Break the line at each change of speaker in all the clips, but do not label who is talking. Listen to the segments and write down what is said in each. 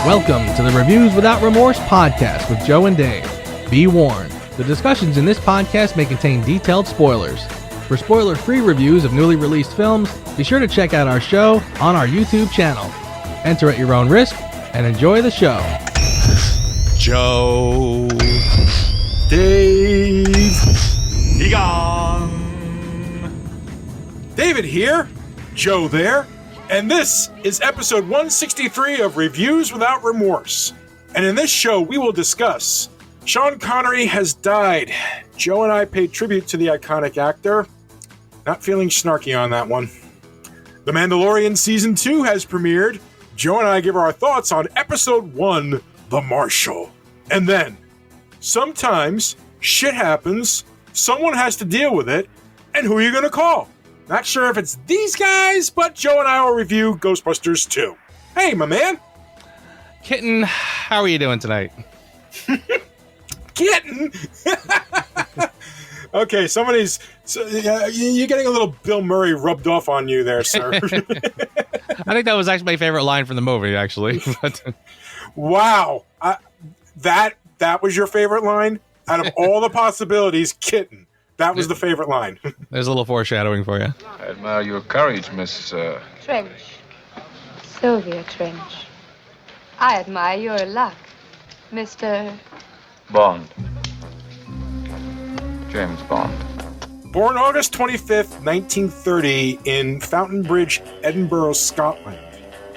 Welcome to the Reviews Without Remorse podcast with Joe and Dave. Be warned, the discussions in this podcast may contain detailed spoilers. For spoiler-free reviews of newly released films, be sure to check out our show on our YouTube channel. Enter at your own risk and enjoy the show.
Joe.
Dave.
Egon.
David here. Joe there. And this is episode 163 of Reviews Without Remorse. And in this show, we will discuss Sean Connery has died. Joe and I paid tribute to the iconic actor. Not feeling snarky on that one. The Mandalorian Season 2 has premiered. Joe and I give our thoughts on Episode 1, The Marshal. And then, sometimes, shit happens, someone has to deal with it, and who are you going to call? Not sure if it's these guys, but Joe and I will review Ghostbusters 2. Hey, my man.
Kitten, how are you doing tonight?
Kitten? Okay, you're getting a little Bill Murray rubbed off on you there, sir.
I think that was actually my favorite line from the movie, actually.
Wow. That was your favorite line? Out of all the possibilities, kitten. That was the favorite line.
There's a little foreshadowing for you.
I admire your courage, Miss...
Trench. Sylvia Trench. I admire your luck, Mr.
Bond. James Bond.
Born August 25th, 1930 in Fountainbridge, Edinburgh, Scotland.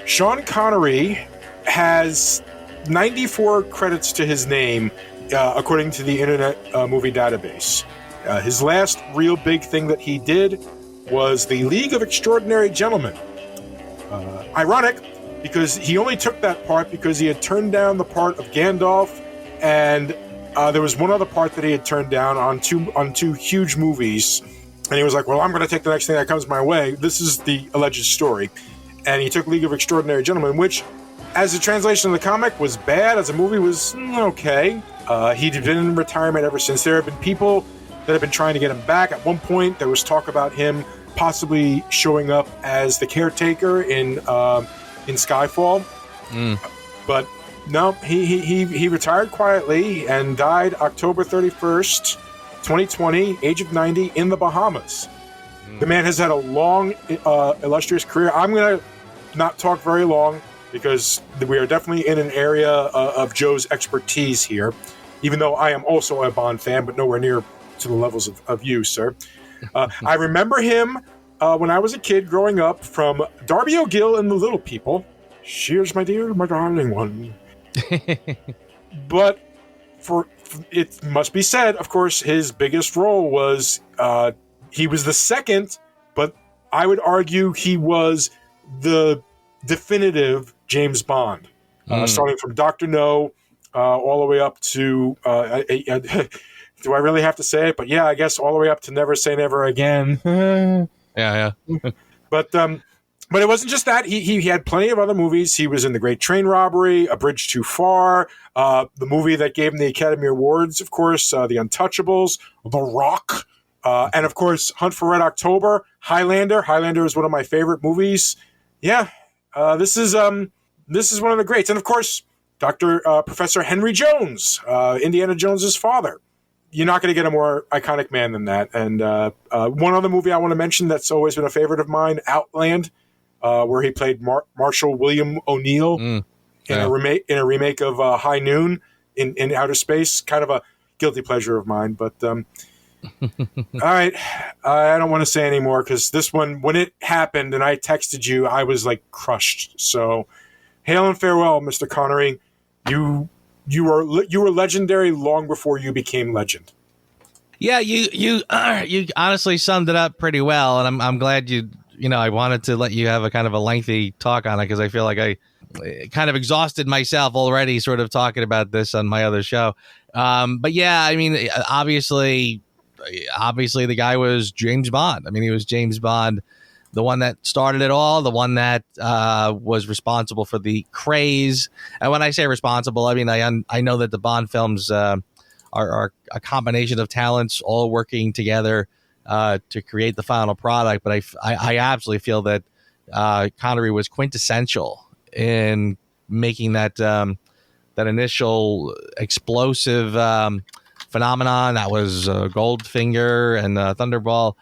Sean Connery has 94 credits to his name, according to the Internet Movie Database. His last real big thing that he did was The League of Extraordinary Gentlemen. Ironic, because he only took that part because he had turned down the part of Gandalf, and there was one other part that he had turned down on two huge movies. And he was like, well, I'm going to take the next thing that comes my way. This is the alleged story. And he took League of Extraordinary Gentlemen, which, as a translation of the comic, was bad. As a movie, was okay. He'd been in retirement ever since. There have been people that have been trying to get him back. At one point, there was talk about him possibly showing up as the caretaker in Skyfall. But no, he retired quietly and died October 31st, 2020, age of 90, in the Bahamas. The man has had a long, illustrious career. I'm going to not talk very long because we are definitely in an area of Joe's expertise here, even though I am also a Bond fan, but nowhere near to the levels of you, sir. I remember him when I was a kid growing up from Darby O'Gill and the Little People. Cheers, my dear, my darling one. But it must be said, of course, his biggest role was he was the second, but I would argue he was the definitive James Bond, starting from Dr. No all the way up to do I really have to say it? But yeah, I guess all the way up to Never Say Never Again.
Yeah.
But it wasn't just that. He had plenty of other movies. He was in The Great Train Robbery, A Bridge Too Far, the movie that gave him the Academy Awards, of course, The Untouchables, The Rock, and of course, Hunt for Red October, Highlander. Highlander is one of my favorite movies. Yeah, this is one of the greats. And of course, Professor Henry Jones, Indiana Jones's father. You're not going to get a more iconic man than that. And one other movie I want to mention that's always been a favorite of mine, Outland, where he played Marshal William O'Neill in a remake of High Noon in outer space. Kind of a guilty pleasure of mine. But all right, I don't want to say anymore because this one, when it happened and I texted you, I was like crushed. So hail and farewell, Mr. Connery. You were legendary long before you became legend.
Yeah, you honestly summed it up pretty well, and I'm glad I wanted to let you have a kind of a lengthy talk on it because I feel like I kind of exhausted myself already sort of talking about this on my other show. But yeah, I mean, obviously the guy was James Bond. I mean, he was James Bond, the one that started it all, the one that was responsible for the craze. And when I say responsible, I mean, I know that the Bond films are a combination of talents all working together to create the final product. But I absolutely feel that Connery was quintessential in making that initial explosive phenomenon that was Goldfinger and Thunderball.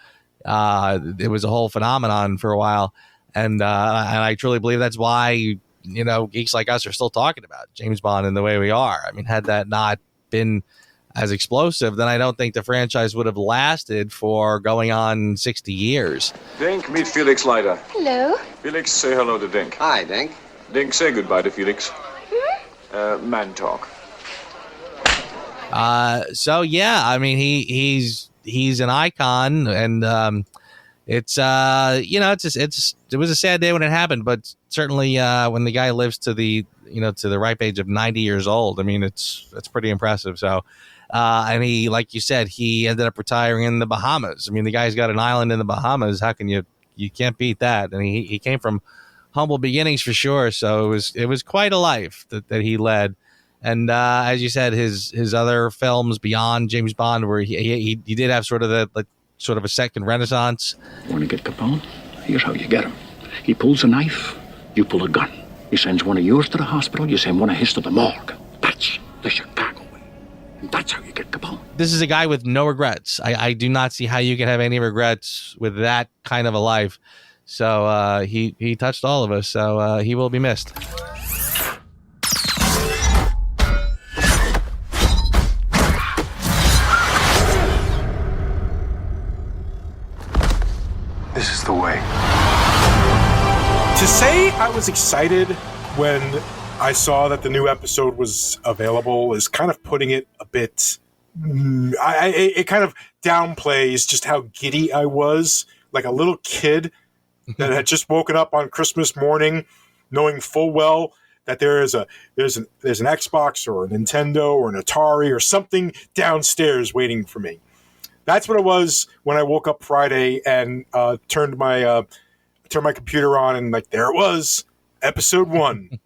It was a whole phenomenon for a while, and I truly believe that's why geeks like us are still talking about James Bond in the way we are. I mean, had that not been as explosive, then I don't think the franchise would have lasted for going on 60 years.
Dink, meet Felix Leiter.
Hello.
Felix, say hello to Dink.
Hi, Dink.
Dink, say goodbye to Felix. Man talk.
So yeah, I mean he's an icon, and it was a sad day when it happened, but certainly when the guy lives to the ripe age of 90 years old, I mean it's pretty impressive. So and he, like you said, he ended up retiring in the Bahamas. I mean, the guy's got an island in the Bahamas. How can you can't beat that? And he came from humble beginnings for sure. So it was quite a life that he led. And as you said, his other films beyond James Bond, where he did have sort of a second renaissance.
Want to get Capone? Here's how you get him. He pulls a knife, you pull a gun. He sends one of yours to the hospital, you send one of his to the morgue. That's the Chicago way. And that's how you get Capone.
This is a guy with no regrets. I do not see how you can have any regrets with that kind of a life. So he touched all of us. So he will be missed.
This is the way. To say I was excited when I saw that the new episode was available is kind of putting it a bit. It kind of downplays just how giddy I was, like a little kid that had just woken up on Christmas morning, knowing full well that there's an Xbox or a Nintendo or an Atari or something downstairs waiting for me. That's what it was when I woke up Friday and turned my computer on, and like there it was, episode 1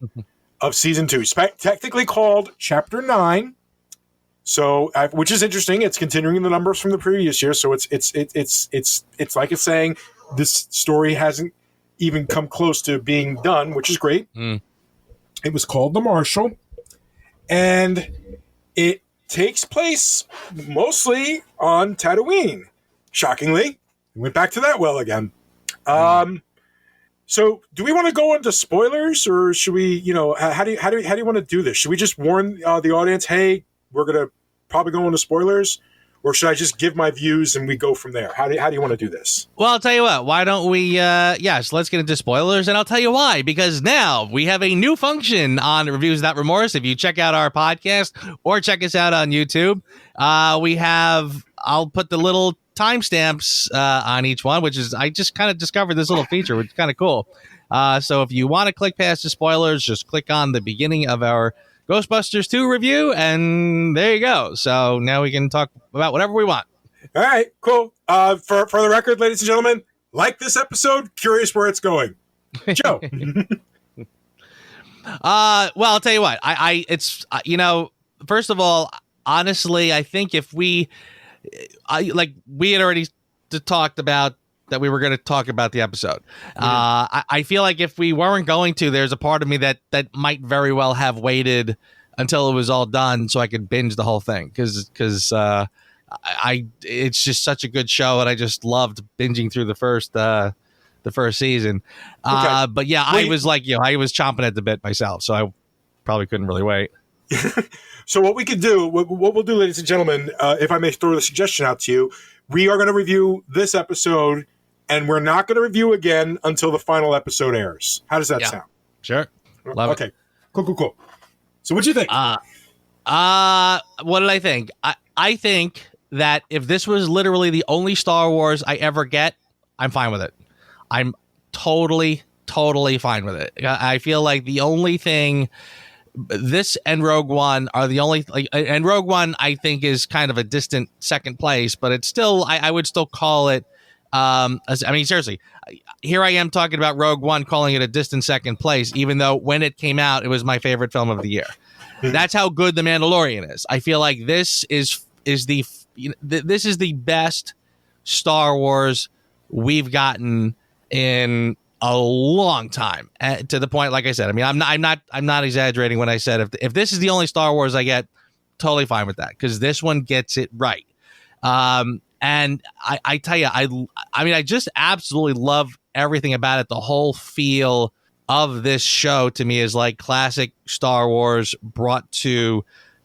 of season 2, technically called Chapter 9. So, which is interesting. It's continuing the numbers from the previous year. So it's like it's saying this story hasn't even come close to being done, which is great. It was called The Marshal, and it takes place mostly on Tatooine. Shockingly, we went back to that well again. So, do we want to go into spoilers, or should we? How do you want to do this? Should we just warn the audience, hey, we're gonna probably go into spoilers, or should I just give my views and we go from there? How do you want to do this?
Well, I'll tell you what. Why don't we? Yes, let's get into spoilers, and I'll tell you why. Because now we have a new function on Reviews Without Remorse. If you check out our podcast or check us out on YouTube, we have. I'll put the little timestamps on each one, which is I just kind of discovered this little feature, which is kind of cool. So if you want to click past the spoilers, just click on the beginning of our Ghostbusters 2 review, and there you go. So now we can talk about whatever we want.
All right, cool. For the record, ladies and gentlemen, like this episode, curious where it's going. Joe.
Well, I'll tell you what. It's first of all, honestly, I think if we had already talked about that we were going to talk about the episode. I feel like if we weren't going to, there's a part of me that might very well have waited until it was all done so I could binge the whole thing. Because it's just such a good show, and I just loved binging through the first season.
Okay.
But yeah, I was like, I was chomping at the bit myself, so I probably couldn't really wait.
So what we could do, what we'll do, ladies and gentlemen, if I may throw the suggestion out to you, we are going to review this episode, and we're not going to review again until the final episode airs. How does that sound?
Sure. Love
it. Okay. Cool. So what'd you think?
What did I think? I think that if this was literally the only Star Wars I ever get, I'm fine with it. I'm totally fine with it. I feel like the only thing, this and Rogue One are the only, and Rogue One I think is kind of a distant second place, but it's still, I would still call it, seriously, here I am talking about Rogue One, calling it a distant second place, even though when it came out, it was my favorite film of the year. That's how good The Mandalorian is. I feel like this is the best Star Wars we've gotten in a long time. To the point, like I said, I mean, I'm not exaggerating when I said if this is the only Star Wars I get, totally fine with that, because this one gets it right. And I tell you, I mean, I just absolutely love everything about it. The whole feel of this show to me is like classic Star Wars brought to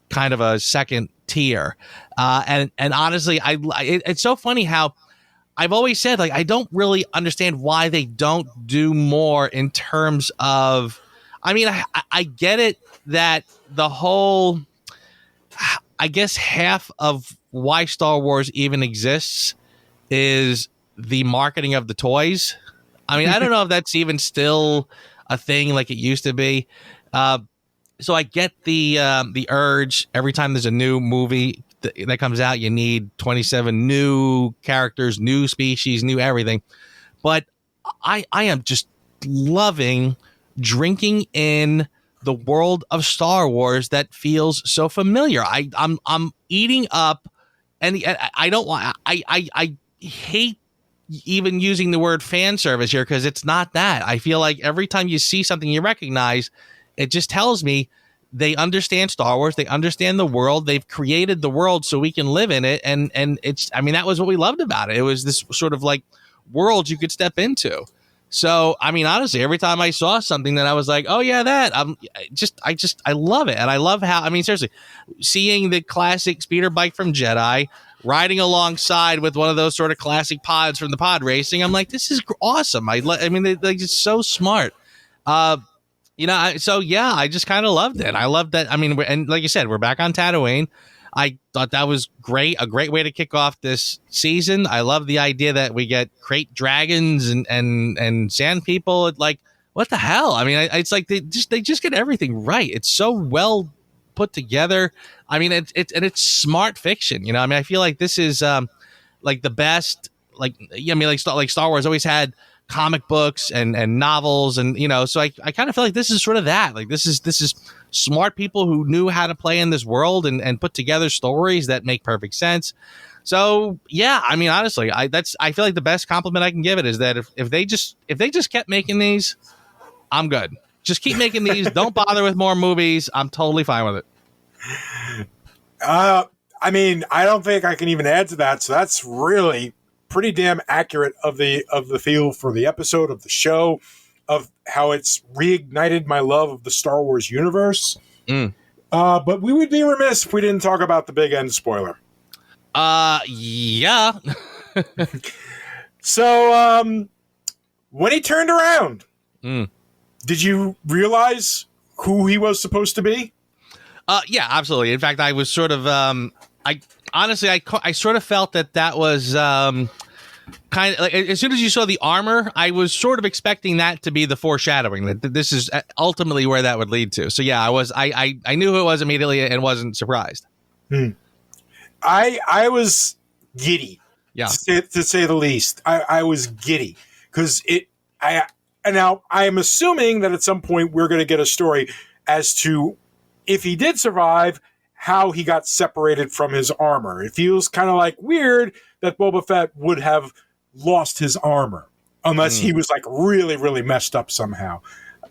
kind of a second tier. And honestly, it's so funny how I've always said, like, I don't really understand why they don't do more in terms of, I mean, I get it that the whole, I guess half of why Star Wars even exists is the marketing of the toys. I mean, I don't know if that's even still a thing like it used to be. So I get the urge every time there's a new movie that comes out, you need 27 new characters, new species, new everything. But I am just loving drinking in the world of Star Wars that feels so familiar. I'm eating up, and I don't want. I hate even using the word fan service here, because it's not that. I feel like every time you see something you recognize, it just tells me they understand Star Wars. They understand the world. They've created the world so we can live in it. And it's, I mean, that was what we loved about it. It was this sort of like world you could step into. So, I mean, honestly, every time I saw something that I was like, oh yeah, that I love it. And I love how, I mean, seriously, seeing the classic speeder bike from Jedi, riding alongside with one of those sort of classic pods from the pod racing, I'm like, this is awesome. I mean, they're just so smart. You know, so yeah, I just kind of loved it. I loved that. I mean, and like you said, we're back on Tatooine. I thought that was great. A great way to kick off this season. I love the idea that we get crate dragons and sand people. Like, what the hell? I mean, it's like they just get everything right. It's so well put together. I mean, it's smart fiction. You know, I mean, I feel like this is like the best. Like, I mean, like Star Wars always had comic books and novels, and you know, so I kind of feel like this is sort of that. Like this is smart people who knew how to play in this world and put together stories that make perfect sense. So yeah, I mean, honestly, I feel like the best compliment I can give it is that if they just kept making these, I'm good. Just keep making these. Don't bother with more movies. I'm totally fine with it.
I mean, I don't think I can even add to that. So that's really pretty damn accurate of the feel for the episode, of the show, of how it's reignited my love of the Star Wars universe. But we would be remiss if we didn't talk about the big end spoiler.
Yeah.
So, when he turned around, did you realize who he was supposed to be?
Yeah, absolutely. In fact, I was sort of, I sort of felt that was, kind of like, as soon as you saw the armor, I was sort of expecting that to be the foreshadowing that this is ultimately where that would lead to. So yeah, I knew who it was immediately and wasn't surprised.
I was giddy,
yeah,
to say the least. I was giddy because and now I am assuming that at some point we're going to get a story as to if he did survive, how he got separated from his armor. It feels kind of like weird that Boba Fett would have lost his armor unless he was like really, really messed up somehow.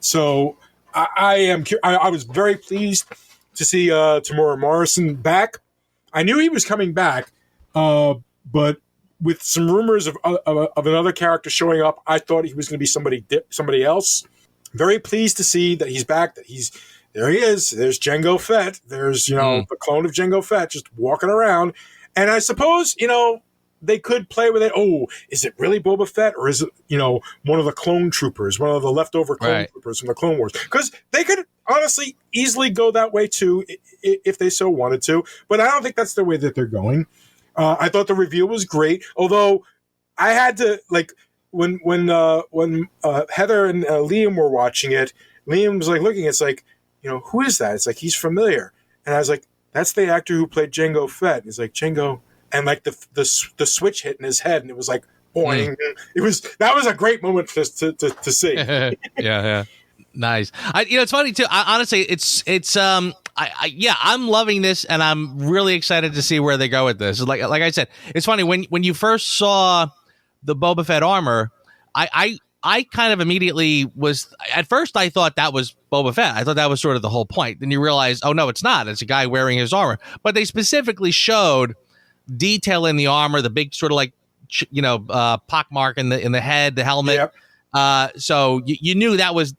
So I was very pleased to see Tamora Morrison back. I knew he was coming back, but with some rumors of another character showing up, I thought he was going to be somebody else. Very pleased to see that he's back, that there he is. There's Jango Fett. There's, the clone of Jango Fett just walking around. And I suppose, they could play with it. Oh, is it really Boba Fett? Or is it, one of the clone troopers, one of the leftover clone troopers from the Clone Wars? Because they could honestly easily go that way too, if they so wanted to. But I don't think that's the way that they're going. I thought the reveal was great. Although I had to, like, when Heather and Liam were watching it, Liam was like looking, it's like, who is that? It's like, he's familiar. And I was like, that's the actor who played Jango Fett. He's like, Jango. And like the switch hit in his head, and it was like, boing. That was a great moment to see.
yeah. Nice. It's funny too. Honestly, it's I'm loving this, and I'm really excited to see where they go with this. Like I said, it's funny when you first saw the Boba Fett armor, I kind of immediately was, at first I thought that was Boba Fett. I thought that was sort of the whole point. Then you realize, oh no, it's not. It's a guy wearing his armor. But they specifically showed detail in the armor, the big sort of like, pock mark in the head, the helmet. Yep. So you knew that was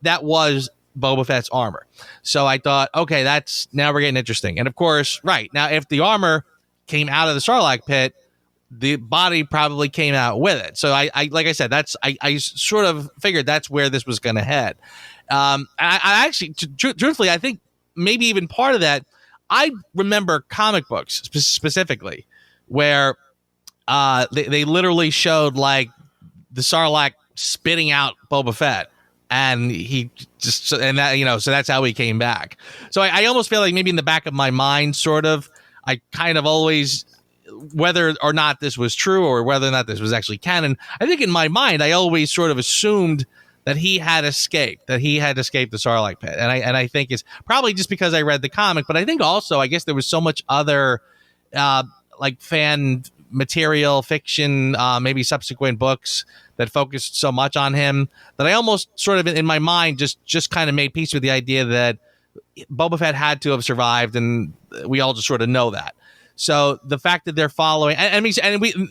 Boba Fett's armor. So I thought, okay, now we're getting interesting. And of course, right now, if the armor came out of the Sarlacc pit, the body probably came out with it. So I like I said, I sort of figured that's where this was going to head. I actually, truthfully, I think maybe even part of that, I remember comic books specifically where they literally showed like the Sarlacc spitting out Boba Fett. And so that's how he came back. So I almost feel like maybe in the back of my mind, sort of, I kind of always, whether or not this was true or whether or not this was actually canon, I think in my mind, I always sort of assumed that he had escaped the Sarlacc pit. And I think it's probably just because I read the comic, but I think also, I guess there was so much other like fan material, fiction, maybe subsequent books that focused so much on him that I almost sort of in my mind just kind of made peace with the idea that Boba Fett had to have survived, and we all just sort of know that. So the fact that they're following,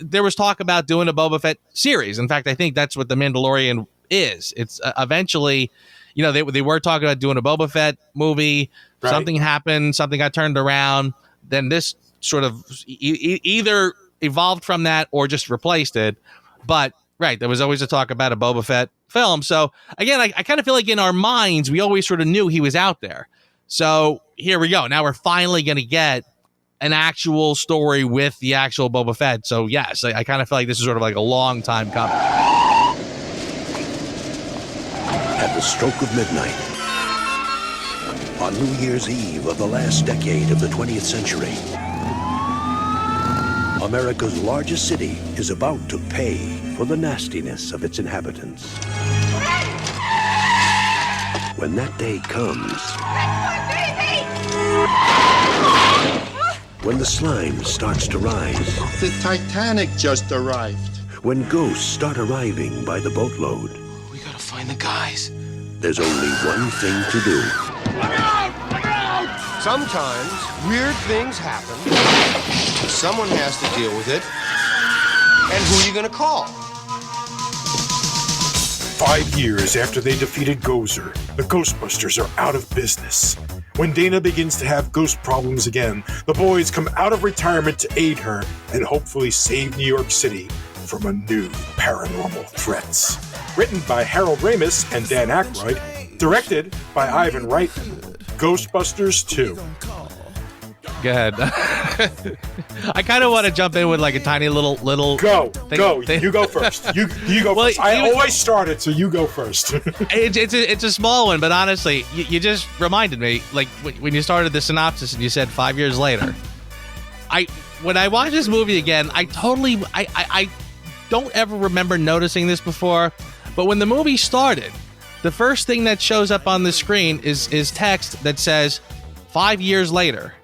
there was talk about doing a Boba Fett series. In fact, I think that's what The Mandalorian is. It's eventually, they were talking about doing a Boba Fett movie. Right. Something happened, something got turned around. Then this sort of either evolved from that or just replaced it. But right, there was always a talk about a Boba Fett film. So again, I kind of feel like in our minds, we always sort of knew he was out there. So here we go. Now we're finally going to get an actual story with the actual Boba Fett. So yes, I kind of feel like this is sort of like a long time coming.
At the stroke of midnight, on New Year's Eve of the last decade of the 20th century, America's largest city is about to pay for the nastiness of its inhabitants. When that day comes, when the slime starts to rise,
the Titanic just arrived.
When ghosts start arriving by the boatload,
we gotta find the guys.
There's only one thing to do.
Sometimes weird things happen. Someone has to deal with it. And who are you gonna call?
5 years after they defeated Gozer, the Ghostbusters are out of business. When Dana begins to have ghost problems again, the boys come out of retirement to aid her and hopefully save New York City from a new paranormal threats. Written by Harold Ramis and Dan Aykroyd, directed by Ivan Reitman. Ghostbusters 2.
Go ahead. I kind of want to jump in with like a tiny little.
Go. You go first. You go first. I always started, so you go first.
It's a small one, but honestly, you just reminded me, like when you started the synopsis and you said 5 years later. When I watched this movie again, I don't ever remember noticing this before, but when the movie started, the first thing that shows up on the screen is text that says 5 years later.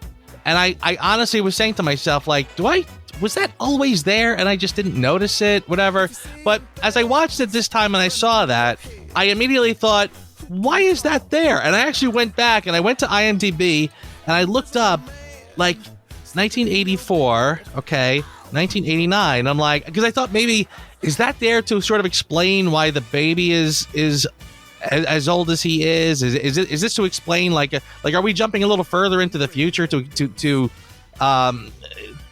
And I honestly was saying to myself, like, was that always there and I just didn't notice it, whatever. But as I watched it this time and I saw that, I immediately thought, why is that there? And I actually went back and I went to IMDb and I looked up like 1984, okay, 1989. I'm like, because I thought maybe, is that there to sort of explain why the baby is as old as he is? Is this to explain like are we jumping a little further into the future to so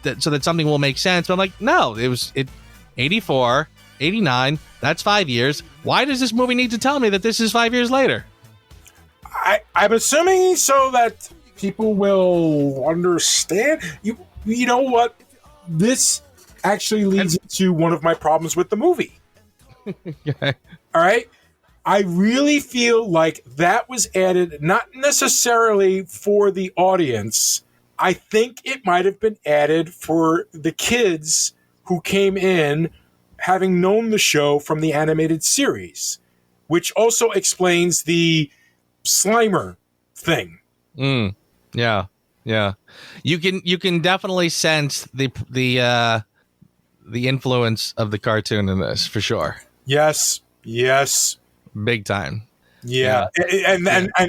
that something will make sense? But I'm like, no, it 84, 89, that's 5 years. Why does this movie need to tell me that this is 5 years later?
I'm assuming so that people will understand. You know what? This actually leads to one of my problems with the movie.
Okay.
All right. I really feel like that was added not necessarily for the audience. I think it might have been added for the kids who came in having known the show from the animated series, which also explains the Slimer thing.
Yeah, yeah. You can definitely sense the influence of the cartoon in this for sure.
Yes, yes,
Big time.
yeah,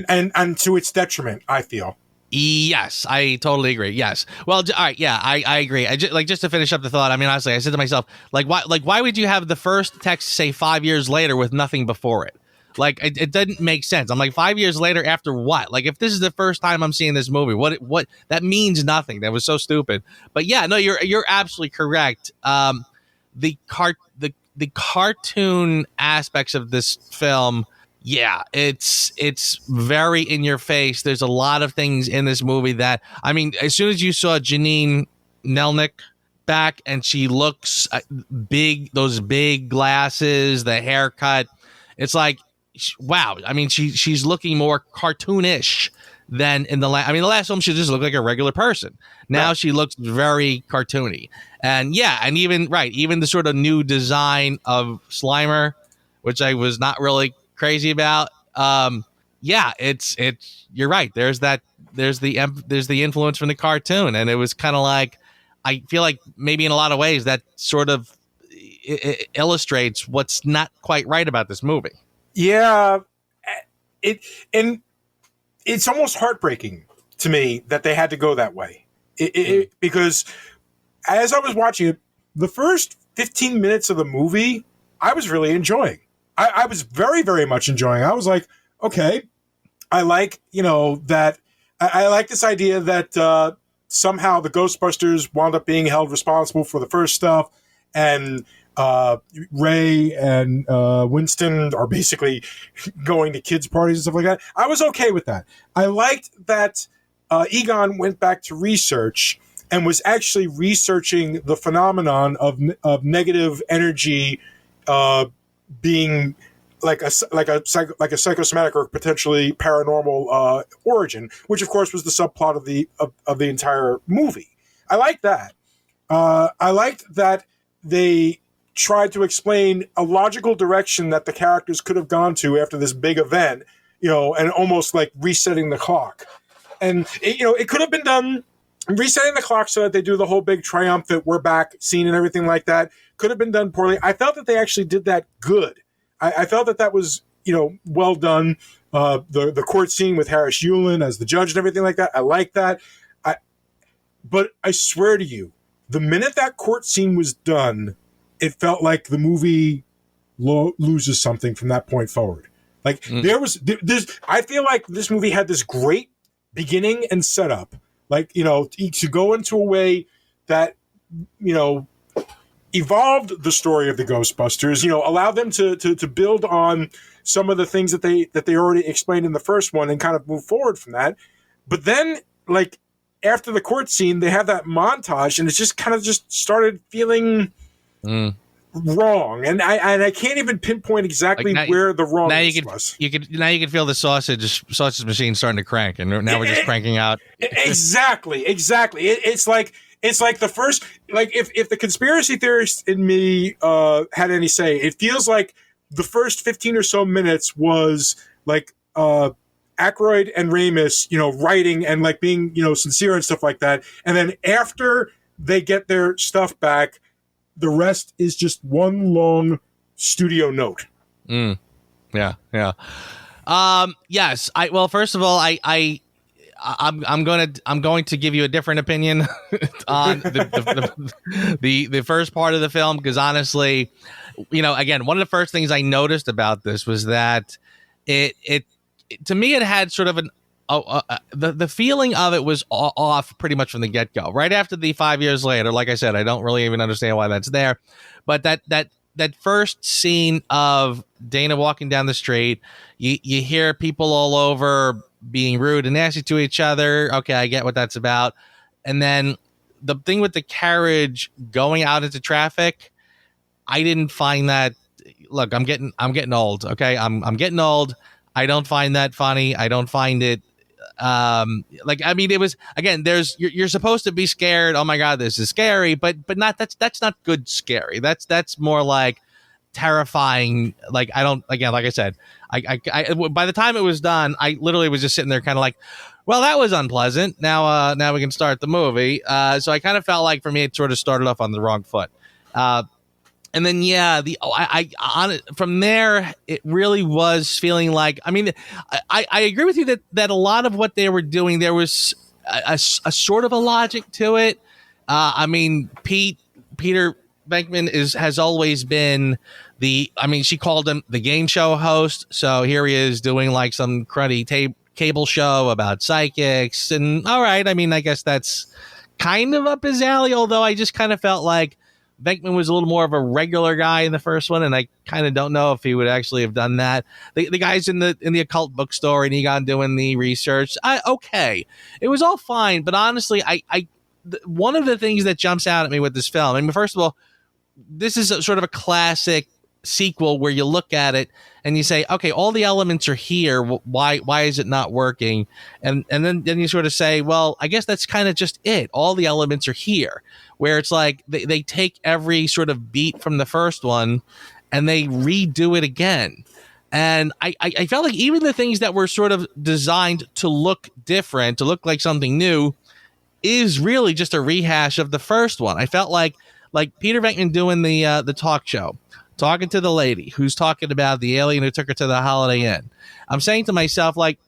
and to its detriment, I feel.
Yes, I totally agree. Yes. Well, all right. Yeah, I agree. Just to finish up the thought. I mean, honestly, I said to myself, why would you have the first text say 5 years later with nothing before it? Like, it didn't make sense. I'm like, 5 years later after what? Like, if this is the first time I'm seeing this movie, what that means nothing. That was so stupid. But yeah, no, you're absolutely correct. The cartoon aspects of this film. Yeah, it's very in your face. There's a lot of things in this movie that, I mean, as soon as you saw Janine Nelnick back and she looks big, those big glasses, the haircut, it's like, wow. I mean, she's looking more cartoonish than in the last. I mean, the last film she just looked like a regular person. Now she looks very cartoony, and yeah, and even the sort of new design of Slimer, which I was not really crazy about. Yeah, it's you're right. There's the influence from the cartoon, and it was kind of like, I feel like maybe in a lot of ways that sort of it illustrates what's not quite right about this movie.
Yeah, it's almost heartbreaking to me that they had to go that way. Because as I was watching it, the first 15 minutes of the movie, I was really enjoying. I was very, very much enjoying. I was like, okay, I like, that I like this idea that somehow the Ghostbusters wound up being held responsible for the first stuff, and Ray and Winston are basically going to kids' parties and stuff like that. I was okay with that. I liked that Egon went back to research and was actually researching the phenomenon of negative energy being like a psychosomatic or potentially paranormal origin, which of course was the subplot of the entire movie. I like that. I liked that they tried to explain a logical direction that the characters could have gone to after this big event, and almost like resetting the clock. And it could have been done resetting the clock so that they do the whole big triumphant "we're back" scene and everything like that. Could have been done poorly. I felt that they actually did that good. I felt that was well done. The court scene with Harris Yulin as the judge and everything like that. I like that. But I swear to you, the minute that court scene was done, it felt like the movie loses something from that point forward. Like there's I feel like this movie had this great beginning and setup, like to go into a way that evolved the story of the Ghostbusters, allowed them to build on some of the things that they already explained in the first one and kind of move forward from that. But then, like, after the court scene, they have that montage, and it's just kind of just started feeling wrong, and I can't even pinpoint exactly where the wrong was.
You can feel the sausage machine starting to crank, and now we're just cranking out.
Exactly. It's like the first, like if the conspiracy theorist in me had any say, it feels like the first 15 or so minutes was like Aykroyd and Ramis, writing and like being sincere and stuff like that, and then after they get their stuff back, the rest is just one long studio note.
Yeah. Yes. Well, first of all, I'm going to give you a different opinion on the first part of the film, because honestly, again, one of the first things I noticed about this was that it to me, it had sort of the feeling of it was off pretty much from the get-go. Right after the 5 years later, like I said, I don't really even understand why that's there, but that first scene of Dana walking down the street, you hear people all over being rude and nasty to each other. Okay, I get what that's about. And then the thing with the carriage going out into traffic, I didn't find that. Look, I'm getting old. Okay, I'm getting old. I don't find that funny. I don't find it it was, again, you're supposed to be scared. Oh my God, this is scary, but not, that's not good scary. That's more like, terrifying. Like, I don't, again, like I said, I by the time it was done, I literally was just sitting there kind of like, well, that was unpleasant. Now we can start the movie. So I kind of felt like for me, it sort of started off on the wrong foot. And then, yeah, from there, it really was feeling like, I mean, I agree with you that a lot of what they were doing, there was a sort of a logic to it. I mean, Peter Venkman has always been she called him the game show host. So here he is doing like some cruddy cable show about psychics. And all right, I mean, I guess that's kind of up his alley, although I just kind of felt like Venkman was a little more of a regular guy in the first one, and I kind of don't know if he would actually have done that. The guys in the occult bookstore and Egon doing the research, okay, it was all fine. But honestly, one of the things that jumps out at me with this film, I mean, first of all, this is sort of a classic sequel where you look at it and you say, okay, all the elements are here. Why is it not working? And then you sort of say, well, I guess that's kind of just it. All the elements are here. Where it's like they take every sort of beat from the first one and they redo it again. And I felt like even the things that were sort of designed to look different, to look like something new, is really just a rehash of the first one. I felt like Peter Venkman doing the talk show, talking to the lady who's talking about the alien who took her to the Holiday Inn. I'm saying to myself, like,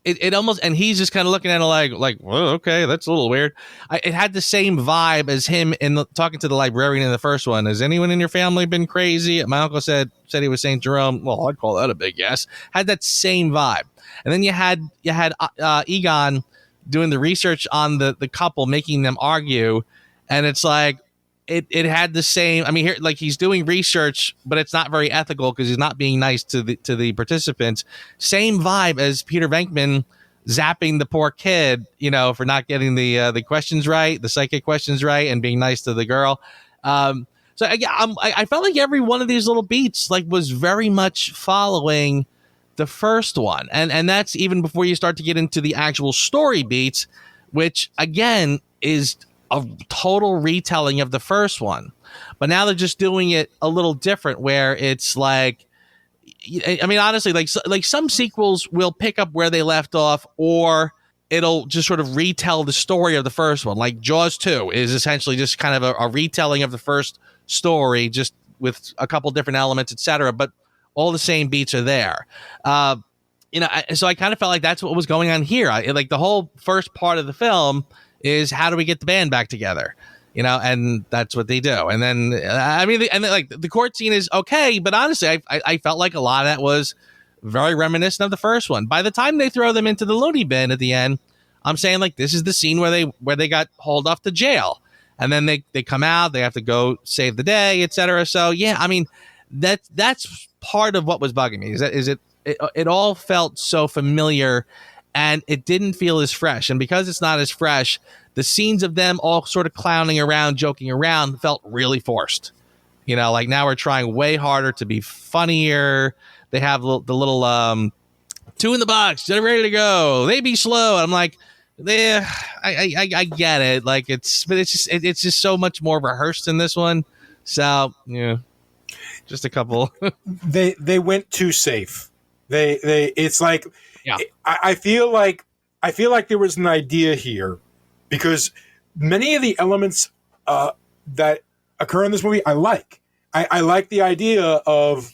it almost, and he's just kind of looking at it like, well, okay, that's a little weird. It had the same vibe as him talking to the librarian in the first one. Has anyone in your family been crazy? My uncle said he was St. Jerome. Well, I'd call that a big yes. Had that same vibe. And then you had Egon doing the research on the couple, making them argue. And it's like, it had the same, I mean, here, like, he's doing research, but it's not very ethical because he's not being nice to the participants. Same vibe as Peter Venkman zapping the poor kid, for not getting the questions right, the psychic questions right, and being nice to the girl. So I felt like every one of these little beats was very much following the first one, and that's even before you start to get into the actual story beats, which again is a total retelling of the first one, but now they're just doing it a little different, where it's like, I mean, honestly, like some sequels will pick up where they left off, or it'll just sort of retell the story of the first one. Like Jaws 2 is essentially just kind of a retelling of the first story, just with a couple different elements, etc. But all the same beats are there. So I kind of felt like that's what was going on here. Like the whole first part of the film is, how do we get the band back together? And that's what they do. And then, the court scene is okay, but honestly, I felt like a lot of that was very reminiscent of the first one. By the time they throw them into the loony bin at the end, I'm saying, like, this is the scene where they got hauled off to jail, and then they come out, they have to go save the day, etc. So yeah, I mean, that's part of what was bugging me. It all felt so familiar, and it didn't feel as fresh. And because it's not as fresh, the scenes of them all sort of clowning around, joking around, felt really forced. Like now we're trying way harder to be funnier. They have the little 2 in the box, they're ready to go. They be slow. I'm like, yeah, I get it. Like it's just so much more rehearsed in this one. So yeah, just a couple.
They went too safe. It's like,
yeah.
I feel like there was an idea here, because many of the elements that occur in this movie, I like. I like the idea of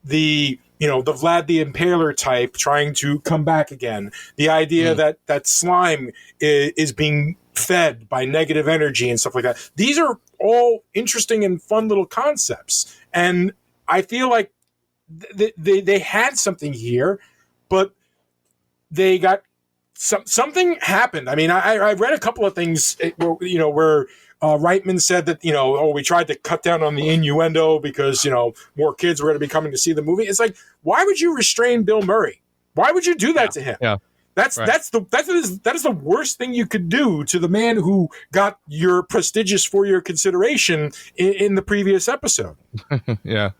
the Vlad the Impaler type trying to come back again. The idea that slime is being fed by negative energy and stuff like that. These are all interesting and fun little concepts. And I feel like they had something here, but they got something happened. I mean, I read a couple of things where Reitman said that, we tried to cut down on the innuendo because, more kids were going to be coming to see the movie. It's like, why would you restrain Bill Murray? Why would you do that to him?
Yeah.
That is the worst thing you could do to the man who got your prestigious for your consideration in the previous episode.
Yeah.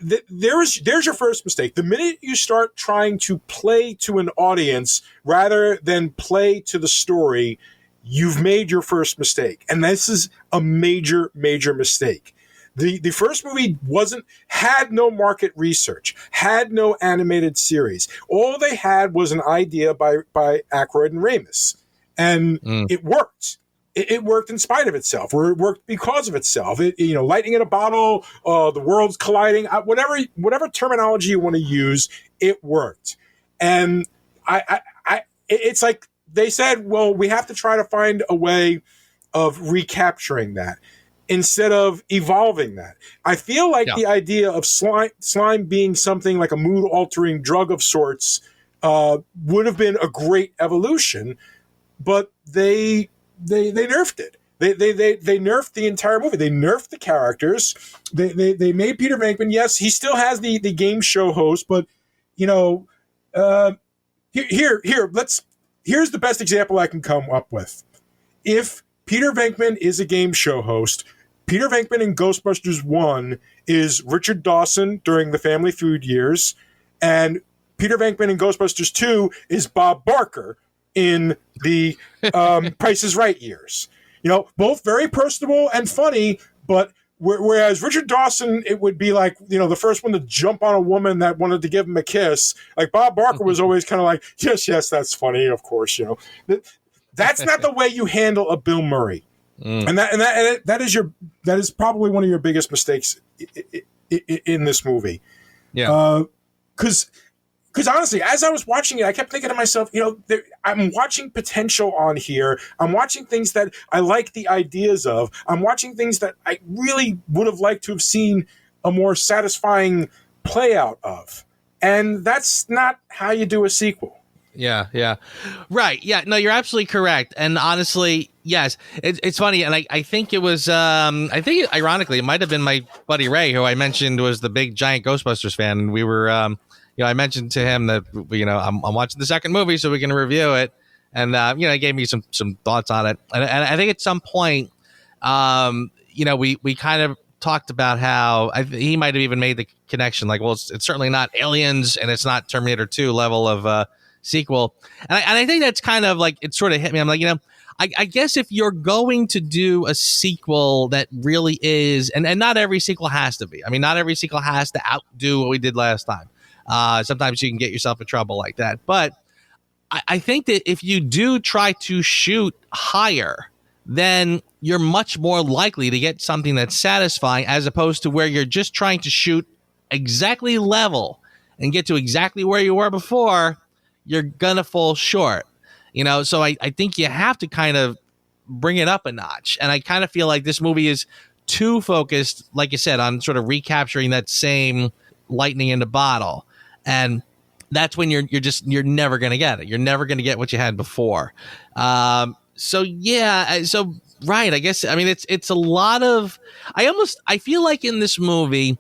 There's your first mistake. The minute you start trying to play to an audience rather than play to the story, you've made your first mistake. And this is a major, major mistake. The first movie had no market research, had no animated series. All they had was an idea by Aykroyd and Ramis, and it worked. It worked in spite of itself, or it worked because of itself. Lightning in a bottle, the worlds colliding, whatever terminology you want to use, it worked. And it's like they said, well, we have to try to find a way of recapturing that instead of evolving that. I feel like the idea of slime being something like a mood-altering drug of sorts would have been a great evolution, but they nerfed it. They nerfed the entire movie. They nerfed the characters. They made Peter Venkman. Yes, he still has the game show host, but here's the best example I can come up with. If Peter Venkman is a game show host, Peter Venkman in Ghostbusters 1 is Richard Dawson during the Family Feud years, and Peter Venkman in Ghostbusters 2 is Bob Barker in the Price is Right years. Both very personable and funny, but whereas Richard Dawson, it would be like, the first one to jump on a woman that wanted to give him a kiss. Like Bob Barker was always kind of like, yes, that's funny, of course, That's not the way you handle a Bill Murray. And that is probably one of your biggest mistakes in this movie.
Yeah.
Because honestly, as I was watching it, I kept thinking to myself, I'm watching potential on here. I'm watching things that I like the ideas of. I'm watching things that I really would have liked to have seen a more satisfying play out of. And that's not how you do a sequel.
Yeah. Right. Yeah. No, you're absolutely correct. And honestly, yes, it's funny. And I think it was, ironically, it might have been my buddy Ray, who I mentioned was the big giant Ghostbusters fan. And we were, I mentioned to him that, I'm watching the second movie so we can review it. And, he gave me some thoughts on it. And I think at some point, we kind of talked about how he might have even made the connection, like, well, it's certainly not Aliens and it's not Terminator 2 level of sequel. And I think that's kind of like, it sort of hit me. I'm like, I guess if you're going to do a sequel that really is, and not every sequel has to be. I mean, not every sequel has to outdo what we did last time. Sometimes you can get yourself in trouble like that. But I think that if you do try to shoot higher, then you're much more likely to get something that's satisfying, as opposed to where you're just trying to shoot exactly level and get to exactly where you were before. You're gonna fall short, so I think you have to kind of bring it up a notch. And I kind of feel like this movie is too focused, like you said, on sort of recapturing that same lightning in the bottle. And that's when you're never gonna get it. You're never gonna get what you had before. Right. I guess, I mean, it's a lot of, I feel like in this movie,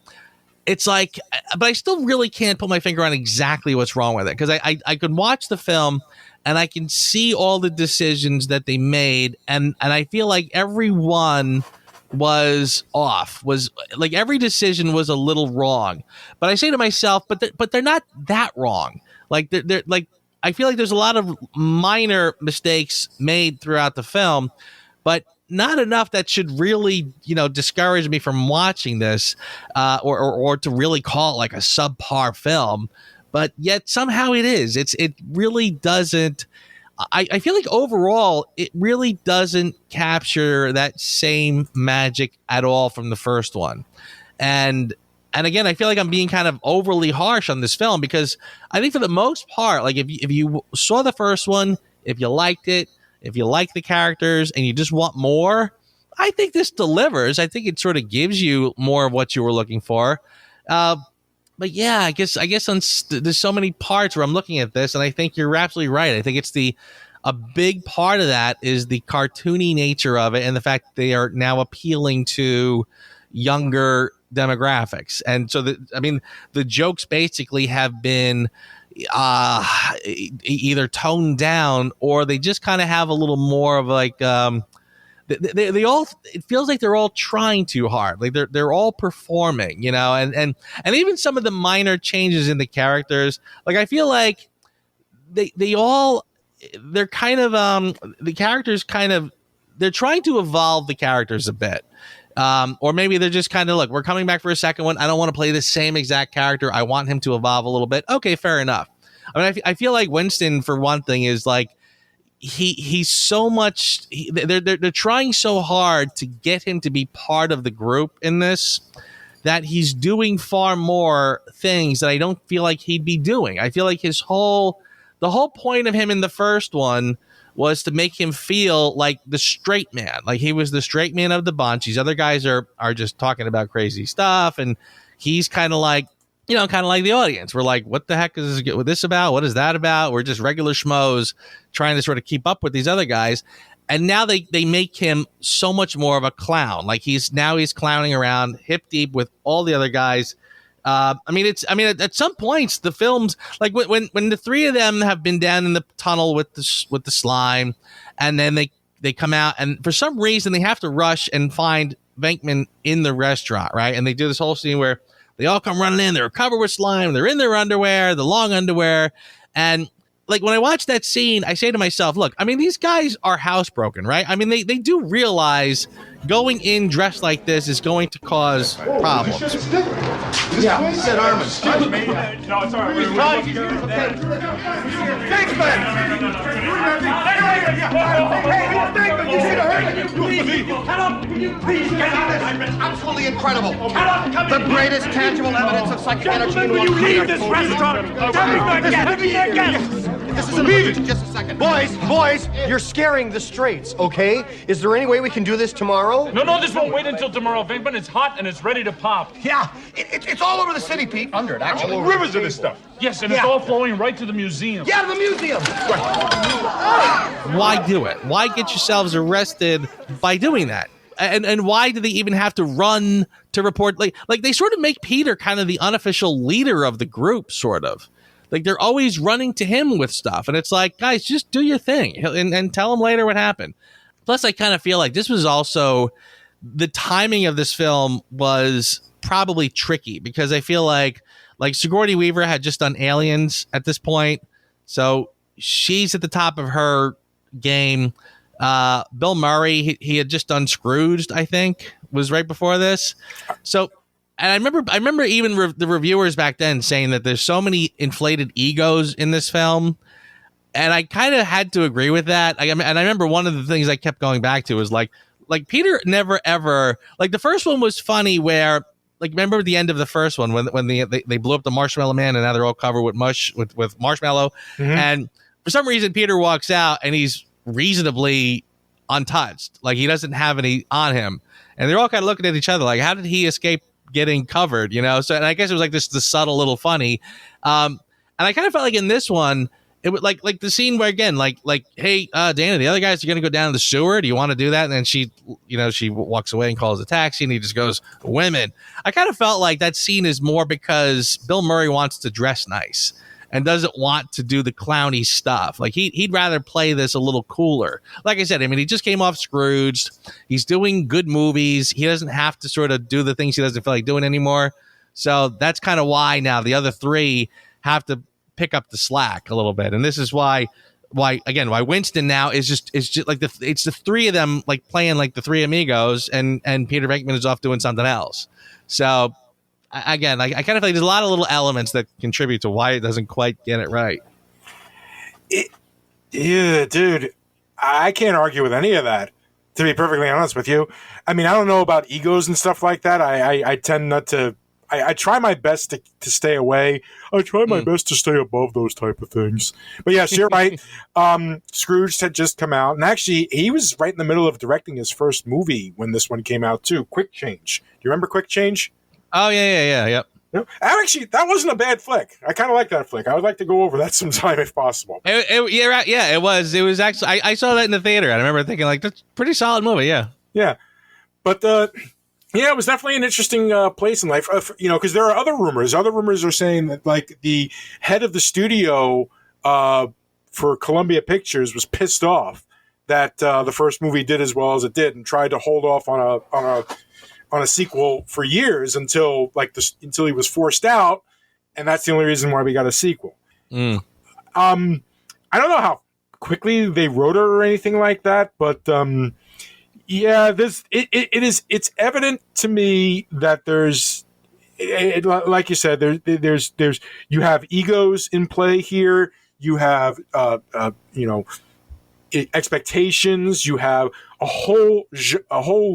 it's like, but I still really can't put my finger on exactly what's wrong with it, because I could watch the film and I can see all the decisions that they made, and I feel like every one was off, was like every decision was a little wrong. But I say to myself, but they're not that wrong. Like they're like, I feel like there's a lot of minor mistakes made throughout the film, but not enough that should really, discourage me from watching this, or to really call it like a subpar film. But yet somehow it is. It really doesn't. I feel like overall it really doesn't capture that same magic at all from the first one. And again, I feel like I'm being kind of overly harsh on this film, because I think for the most part, like if you saw the first one, if you liked it, if you like the characters and you just want more, I think this delivers. I think it sort of gives you more of what you were looking for. But yeah, I guess there's so many parts where I'm looking at this, and I think you're absolutely right. I think it's a big part of that is the cartoony nature of it, and the fact they are now appealing to younger demographics. And so the jokes basically have been either toned down, or they just kind of have a little more of like they all, it feels like they're all trying too hard, like they're all performing, and even some of the minor changes in the characters, like I feel like they're kind of the characters kind of, they're trying to evolve the characters a bit. Or maybe they're just kind of, look, we're coming back for a second one. I don't want to play the same exact character. I want him to evolve a little bit. Okay, fair enough. I mean, I feel like Winston, for one thing, is like, he's so much, they're trying so hard to get him to be part of the group in this, that he's doing far more things that I don't feel like he'd be doing. I feel like the whole point of him in the first one was to make him feel like the straight man. Like he was the straight man of the bunch. These other guys are just talking about crazy stuff. And he's kind of like, kind of like the audience. We're like, what the heck is this about? What is that about? We're just regular schmoes trying to sort of keep up with these other guys. And now they make him so much more of a clown. Like he's clowning around hip deep with all the other guys. At some points the films, like when the three of them have been down in the tunnel with the slime, and then they come out, and for some reason they have to rush and find Venkman in the restaurant, right? And they do this whole scene where they all come running in, they're covered with slime, they're in their underwear, the long underwear, and like when I watch that scene, I say to myself, look, I mean, these guys are housebroken, right? I mean, they do realize going in dressed like this is going to cause problems.
Yeah, said Armin.
No, it's all right.
Thanks, man. Hey, you should have heard it. Please, get out of this. Absolutely incredible. The greatest tangible evidence of psychic energy in one
Leave this restaurant. Tell me their guests.
This is an emergency. Just a second. Boys, you're scaring the straights, okay? Is there any way we can do this tomorrow?
No, this won't wait until tomorrow, Venkman. It's hot and it's ready to pop.
Yeah, it's all over the city, Pete. Under it, actually.
Rivers of this stuff. Yes, and it's all flowing right to the museum.
Yeah, the museum.
Why do it? Why get yourselves arrested by doing that? And why do they even have to run to report? Like they sort of make Peter kind of the unofficial leader of the group, sort of. Like they're always running to him with stuff. And it's like, guys, just do your thing and tell him later what happened. Plus, I kind of feel like this was also, the timing of this film was probably tricky, because I feel like Sigourney Weaver had just done Aliens at this point. So she's at the top of her game. Bill Murray, he had just done Scrooged, I think, was right before this. So, and I remember even the reviewers back then saying that there's so many inflated egos in this film, and I kind of had to agree with that. And I remember one of the things I kept going back to was like Peter never ever, like the first one was funny where, like, remember the end of the first one when they blew up the Marshmallow Man and now they're all covered with mush with marshmallow, and for some reason Peter walks out and he's reasonably untouched, like he doesn't have any on him, and they're all kind of looking at each other like, how did he escape getting covered, So, and I guess it was like this the subtle little funny, and I kind of felt like in this one it was like the scene where, again, like hey, Dana, the other guys are gonna go down to the sewer, do you want to do that? And then she walks away and calls a taxi, and he just goes, women. I kind of felt like that scene is more because Bill Murray wants to dress nice and doesn't want to do the clowny stuff. Like he'd rather play this a little cooler. Like I said, I mean, he just came off Scrooged. He's doing good movies. He doesn't have to sort of do the things he doesn't feel like doing anymore. So that's kind of why now the other three have to pick up the slack a little bit. And this is why Winston now is just like it's the three of them like playing like the three amigos, and Peter Venkman is off doing something else. So again, I kind of feel like there's a lot of little elements that contribute to why it doesn't quite get it right.
Yeah, dude, I can't argue with any of that, to be perfectly honest with you. I mean, I don't know about egos and stuff like that. I tend not to. I try my best to stay away. I try my best to stay above those type of things. But yes, you're right. Scrooge had just come out, and actually, he was right in the middle of directing his first movie when this one came out too. Quick Change. Do you remember Quick Change?
Oh yeah, yep.
No, actually, that wasn't a bad flick. I kind of like that flick. I would like to go over that sometime if possible.
It was. It was actually. I saw that in the theater, and I remember thinking like, that's a pretty solid movie. Yeah.
But it was definitely an interesting place in life. Because there are other rumors. Other rumors are saying that like the head of the studio for Columbia Pictures was pissed off that the first movie did as well as it did, and tried to hold off on a sequel for years until he was forced out, and that's the only reason why we got a sequel. I don't know how quickly they wrote it or anything like that, but Yeah, it's evident to me that like you said, there's you have egos in play here. You have expectations. You have a whole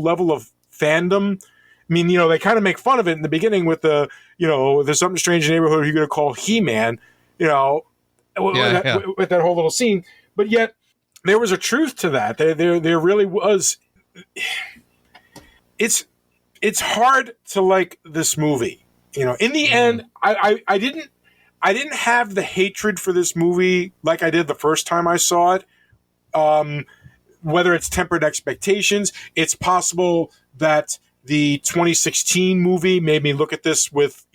level of fandom. I mean, they kind of make fun of it in the beginning with there's something strange in the neighborhood you're going to call He-Man, with that whole little scene. But yet there was a truth to that. There really was. It's hard to like this movie. In the end, I didn't have the hatred for this movie like I did the first time I saw it. Whether it's tempered expectations, it's possible that the 2016 movie made me look at this with,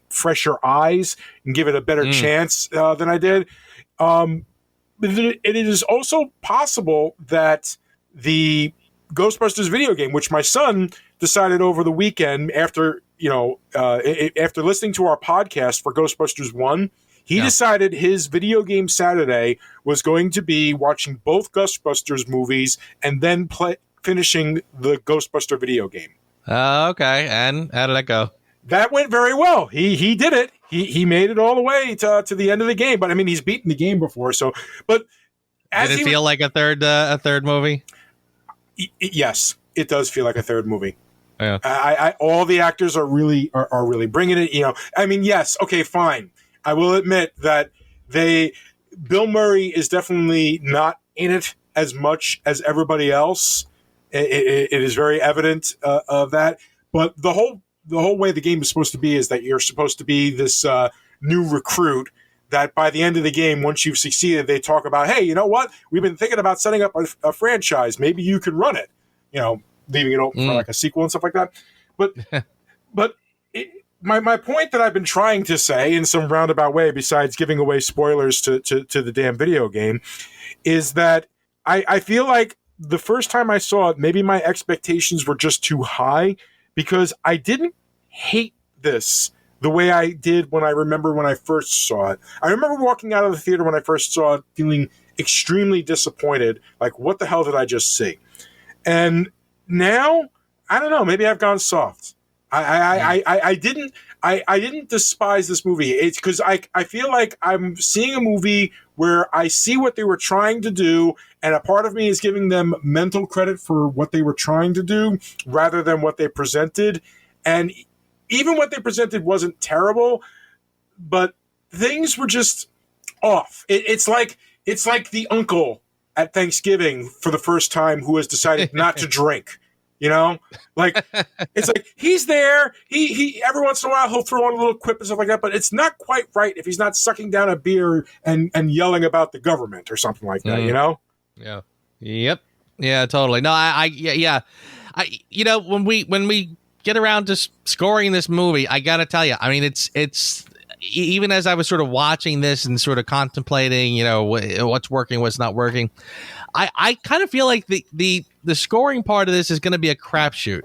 fresher eyes and give it a better chance than I did. It is also possible that the Ghostbusters video game, which my son decided over the weekend after listening to our podcast for Ghostbusters 1, he decided his video game Saturday was going to be watching both Ghostbusters movies and then finishing the Ghostbuster video game.
Okay. And how did that go?
That went very well. He did it. He made it all the way to the end of the game. But I mean, he's beaten the game before. So, but
did it feel like a third movie?
Yes, it does feel like a third movie.
Yeah.
I all the actors are really bringing it. I mean, yes. Okay, fine. I will admit that Bill Murray is definitely not in it as much as everybody else. It is very evident of that. But the whole way the game is supposed to be is that you're supposed to be this new recruit that by the end of the game, once you've succeeded, they talk about, hey, you know what? We've been thinking about setting up a franchise. Maybe you can run it, leaving it open for like a sequel and stuff like that. But my point that I've been trying to say in some roundabout way, besides giving away spoilers to the damn video game, is that I feel like the first time I saw it, maybe my expectations were just too high because I didn't hate this the way I did when I first saw it. I remember walking out of the theater when I first saw it feeling extremely disappointed. Like, what the hell did I just see? And now, I don't know, maybe I've gone soft. I didn't despise this movie. It's because I feel like I'm seeing a movie where I see what they were trying to do, and a part of me is giving them mental credit for what they were trying to do rather than what they presented. And even what they presented wasn't terrible, but things were just off. It's like the uncle at Thanksgiving for the first time who has decided not to drink. Like it's like he's there. He every once in a while he'll throw on a little quip and stuff like that, but it's not quite right if he's not sucking down a beer and yelling about the government or something like that.
Yeah. Yep. Yeah. Totally. No. When we get around to scoring this movie, I gotta tell you, I mean, it's even as I was sort of watching this and sort of contemplating, what's working, what's not working. I kind of feel like the scoring part of this is going to be a crapshoot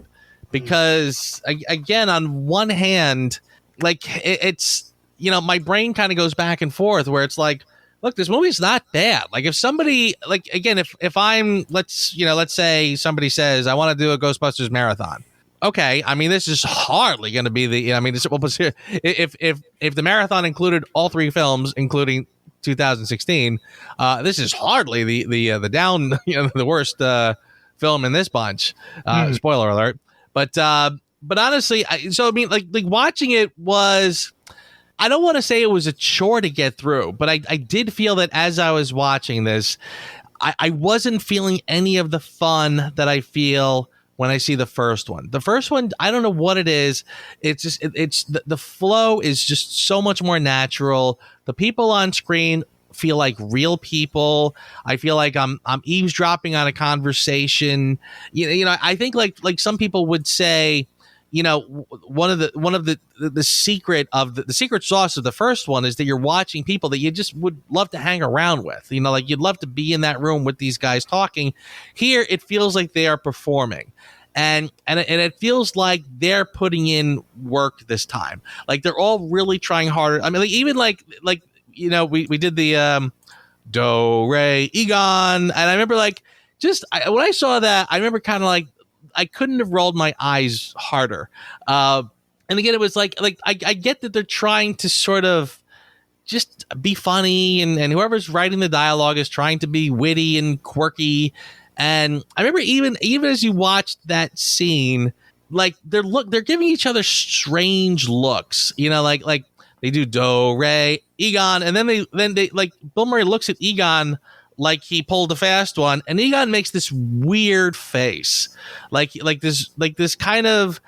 because again, on one hand, like it's my brain kind of goes back and forth where it's like, look, this movie's not bad. Like if somebody if I'm let's say somebody says I want to do a Ghostbusters marathon. Okay, I mean this is hardly going to be if the marathon included all three films, including 2016, this is hardly the down the worst film in this bunch. Spoiler alert. But honestly, like watching it was, I don't want to say it was a chore to get through, but I did feel that as I was watching this, I wasn't feeling any of the fun that I feel when I see the first one. The first one, I don't know what it is. It's just the flow is just so much more natural. The people on screen feel like real people. I feel like I'm eavesdropping on a conversation. I think like some people would say, one of the secret of the secret sauce of the first one is that you're watching people that you just would love to hang around with. Like you'd love to be in that room with these guys talking. Here, it feels like they are performing. And it feels like they're putting in work this time. Like they're all really trying harder. I mean, even like we did the Do Re Egon, and I remember like when I saw that, I remember kind of like I couldn't have rolled my eyes harder. And again, it was like I get that they're trying to sort of just be funny, and whoever's writing the dialogue is trying to be witty and quirky. And I remember even as you watched that scene, like they're giving each other strange looks, like they do do, re, Egon, and then they like Bill Murray looks at Egon like he pulled a fast one, and Egon makes this weird face, like this kind of.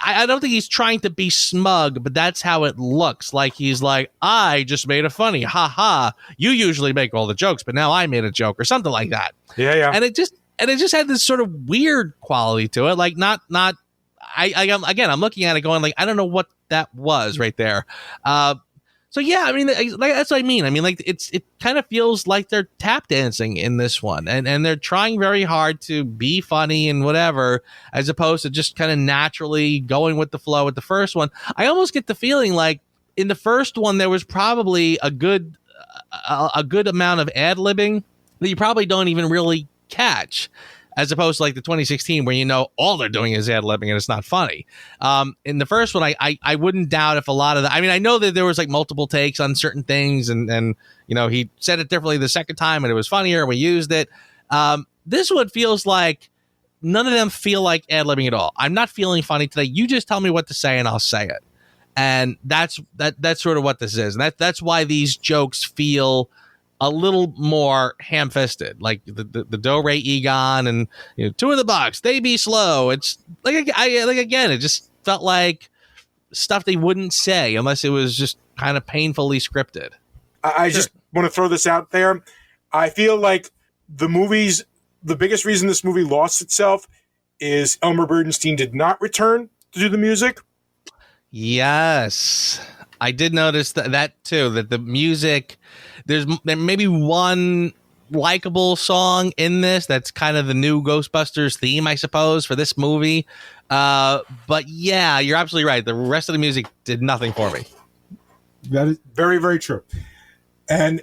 I don't think he's trying to be smug, but that's how it looks. Like he's like, I just made a funny, ha ha. You usually make all the jokes, but now I made a joke or something like that.
Yeah.
And it just had this sort of weird quality to it. Like I'm looking at it going like, I don't know what that was right there. So yeah, I mean, that's what I mean. I mean, like it kind of feels like they're tap dancing in this one, and they're trying very hard to be funny and whatever, as opposed to just kind of naturally going with the flow with the first one. I almost get the feeling like in the first one there was probably a good amount of ad-libbing that you probably don't even really catch, as opposed to like the 2016 where all they're doing is ad-libbing and it's not funny. In the first one, I wouldn't doubt if a lot of that. I mean, I know that there was like multiple takes on certain things, and he said it differently the second time and it was funnier and we used it. This one feels like none of them feel like ad-libbing at all. I'm not feeling funny today. You just tell me what to say and I'll say it. And that's sort of what this is. And that's why these jokes feel a little more ham-fisted, like the do re Egon and two in the box, they be slow. It's like again, it just felt like stuff they wouldn't say unless it was just kind of painfully scripted.
I just want to throw this out there. I feel like the biggest reason this movie lost itself is Elmer Bernstein did not return to do the music.
Yes, I did notice that too. That the music. There may be one likable song in this that's kind of the new Ghostbusters theme, I suppose, for this movie. But yeah, you're absolutely right. The rest of the music did nothing for me.
That is very, very true. And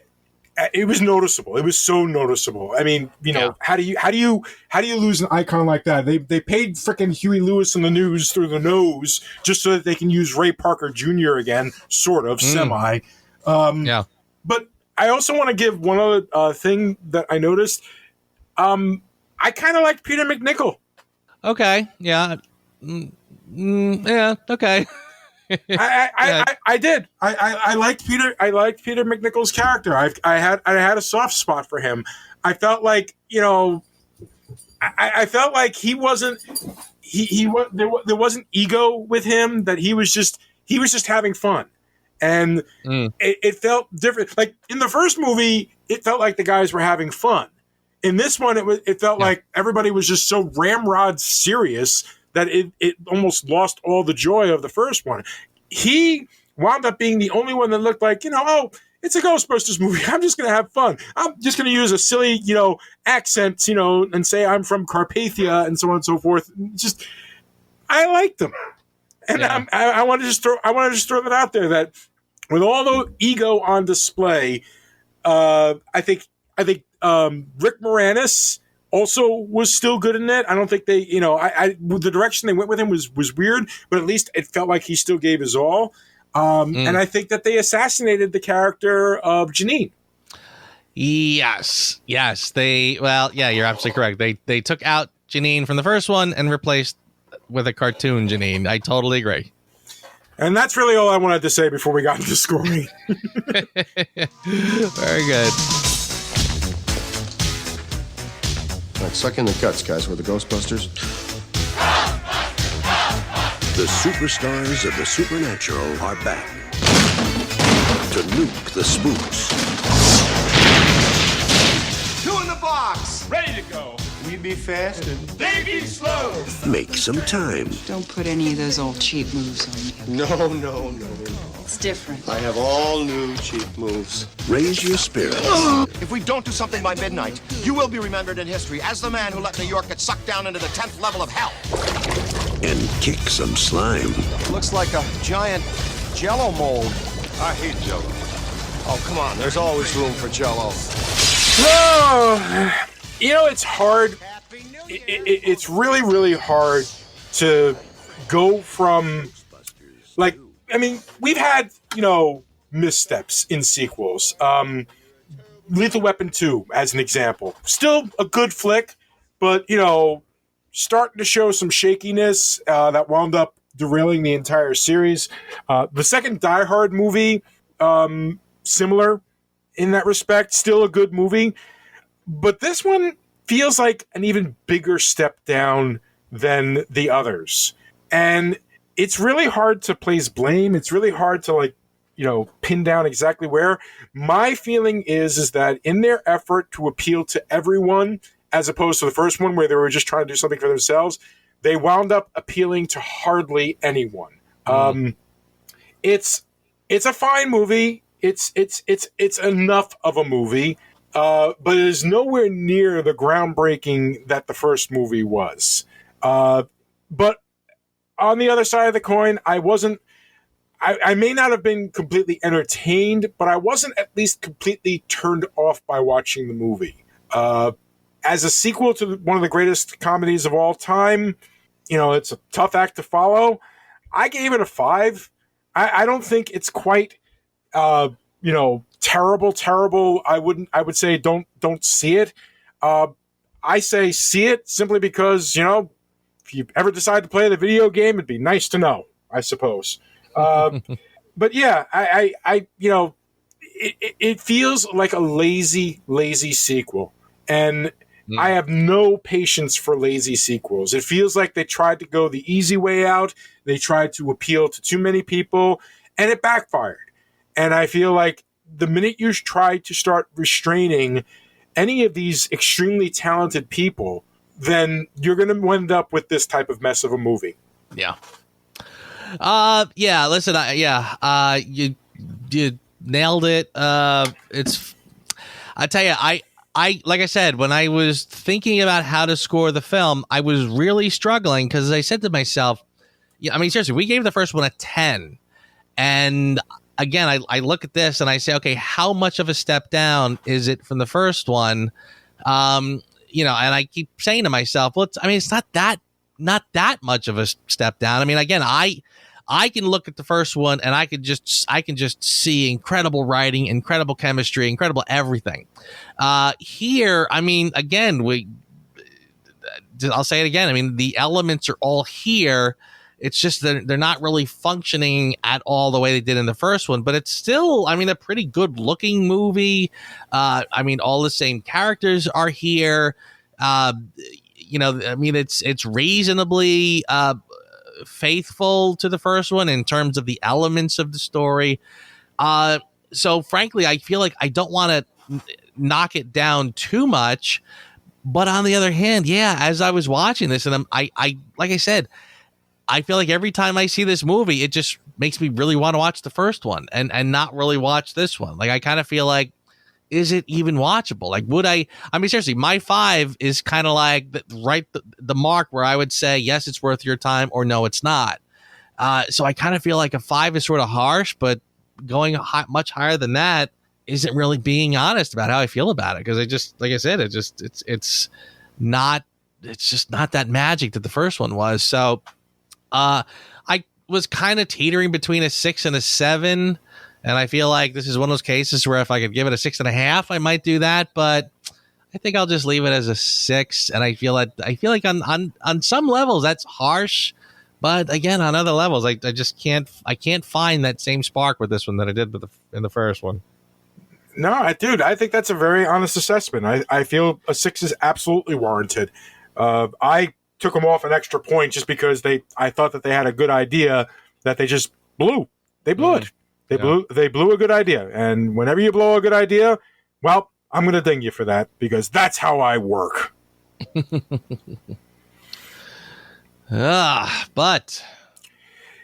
it was noticeable. It was so noticeable. I mean, how do you lose an icon like that? They paid frickin' Huey Lewis and the News through the nose just so that they can use Ray Parker Jr. again, sort of, semi.
Yeah.
But I also want to give one other thing that I noticed. I kind of like Peter McNichol.
Okay. Yeah. Yeah. Okay.
I did. I liked Peter. I liked Peter McNichol's character. I had a soft spot for him. I felt like I felt like he wasn't. There wasn't ego with him. That he was just having fun. And it felt different. Like in the first movie, it felt like the guys were having fun. In this one, it felt like everybody was just so ramrod serious that it almost lost all the joy of the first one. He wound up being the only one that looked like, it's a Ghostbusters movie. I'm just going to have fun. I'm just going to use a silly, accent, and say I'm from Carpathia and so on and so forth. Just, I liked them. And I want to just throw that out there that with all the ego on display, I think Rick Moranis also was still good in it. I don't think they, the direction they went with him was weird, but at least it felt like he still gave his all. And I think that they assassinated the character of Janine.
Yes. You're absolutely correct. They took out Janine from the first one and replaced with a cartoon Janine. I totally agree.
And that's really all I wanted to say before we got into scoring.
Very good.
All right, suck in the guts, guys. We're the Ghostbusters.
The superstars of the supernatural are back to nuke the spooks.
Two in the box.
Ready to go.
We be fast and
They be slow.
Make some time.
Don't put any of those old cheap moves on me.
No.
It's different.
I have all new cheap moves.
Raise your spirits.
if we don't do something by midnight, you will be remembered in history as the man who let New York get sucked down into the 10th level of hell.
And kick some slime.
Looks like a giant Jell-O mold.
I hate Jell-O.
Oh, come on. There's always room for Jell-O.
So, It's hard. It's really, really hard to go from, like, I mean, we've had, missteps in sequels. Lethal Weapon 2, as an example. Still a good flick, but, starting to show some shakiness that wound up derailing the entire series. The second Die Hard movie, similar in that respect, still a good movie. But this one feels like an even bigger step down than the others. And it's really hard to place blame. It's really hard to, pin down exactly where. My feeling is that in their effort to appeal to everyone, as opposed to the first one where they were just trying to do something for themselves, they wound up appealing to hardly anyone. It's a fine movie. It's enough of a movie, but it is nowhere near the groundbreaking that the first movie was. But on the other side of the coin, I may not have been completely entertained, but I wasn't at least completely turned off by watching the movie. As a sequel to one of the greatest comedies of all time, it's a tough act to follow. I gave it a 5. I don't think it's quite, terrible. I would say don't see it. I say see it simply because, if you ever decide to play the video game, it'd be nice to know, I suppose. But yeah, it feels like a lazy sequel. And I have no patience for lazy sequels. It feels like they tried to go the easy way out. They tried to appeal to too many people, and it backfired. And I feel like the minute you try to start restraining any of these extremely talented people, then you're going to end up with this type of mess of a movie.
Yeah. Listen, you nailed it. I tell you, I like I said, when I was thinking about how to score the film, I was really struggling because I said to myself, seriously, we gave the first one a 10. And again, I look at this and I say, okay, how much of a step down is it from the first one? And I keep saying to myself, well, it's not that much of a step down. I mean, again, I can look at the first one and I can just see incredible writing, incredible chemistry, incredible everything. Here, again, I'll say it again. The elements are all here. It's just that they're not really functioning at all the way they did in the first one, but it's still, a pretty good looking movie. All the same characters are here. It's reasonably faithful to the first one in terms of the elements of the story. So frankly, I feel like I don't want to knock it down too much, but on the other hand, as I was watching this, and I like I said, I feel like every time I see this movie, it just makes me really want to watch the first one and not really watch this one. Like, I kind of feel like, is it even watchable? Like, would seriously, my 5 is kind of like the mark where I would say, yes, it's worth your time, or no, it's not. So I kind of feel like a 5 is sort of harsh, but going much higher than that isn't really being honest about how I feel about it. Cause like I said, it's just not that magic that the first one was. So, I was kind of teetering between a 6 and a 7. And I feel like this is one of those cases where if I could give it a 6.5, I might do that. But I think I'll just leave it as a 6. And I feel like on some levels that's harsh, but again, on other levels, I just can't find that same spark with this one that I did in the first one.
No, I think that's a very honest assessment. I feel a 6 is absolutely warranted. I took them off an extra point just because I thought that they had a good idea that they just blew. They blew it. They blew a good idea. And whenever you blow a good idea, well, I'm going to ding you for that because that's how I work.
But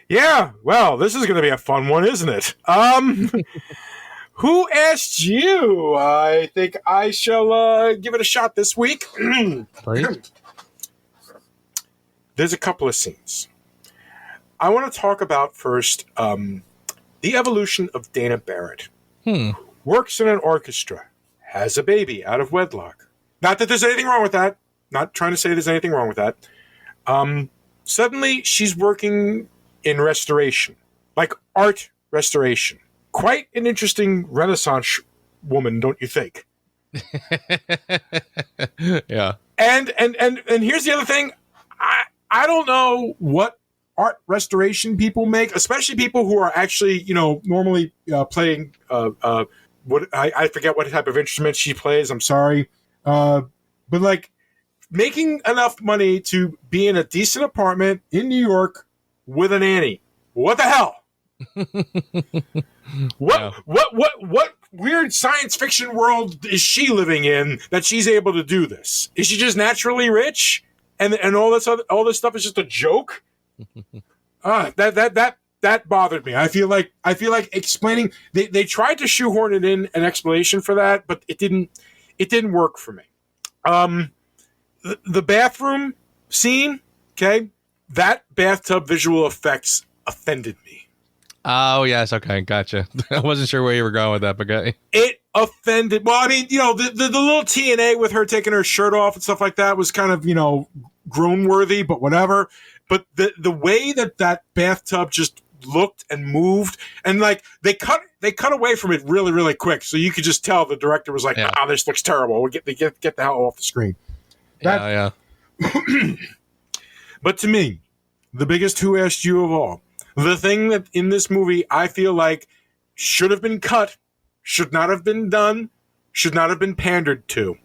yeah, well, this is going to be a fun one, isn't it? Who asked you? I think I shall give it a shot this week.
Please.
There's a couple of scenes. I want to talk about first the evolution of Dana Barrett. Works in an orchestra, has a baby out of wedlock, Not that there's anything wrong with that. Not trying to say there's anything wrong with that. Suddenly, she's working in restoration, like art restoration. Quite an interesting Renaissance woman, don't you think?
Yeah.
And here's the other thing. I don't know what art restoration people make, especially people who are actually, normally playing what I forget what type of instrument she plays. I'm sorry. But like making enough money to be in a decent apartment in New York with a nanny. What the hell? What weird science fiction world is she living in that she's able to do this? Is she just naturally rich and all this stuff is just a joke? That bothered me. I feel like explaining they tried to shoehorn it in an explanation for that, but it didn't work for me. The bathroom scene, okay? That bathtub visual effects offended me.
Oh, yes. Okay. Gotcha. I wasn't sure where you were going with that, but okay.
It offended. Well, I mean, the little TNA with her taking her shirt off and stuff like that was kind of, groan worthy, but whatever. But the way that bathtub just looked and moved, and like they cut away from it really, really quick. So you could just tell the director was like, this looks terrible. We'll get the hell off the screen.
Yeah.
But to me, the biggest Who Asked You of all, the thing that in this movie I feel like should have been cut, should not have been done, should not have been pandered to.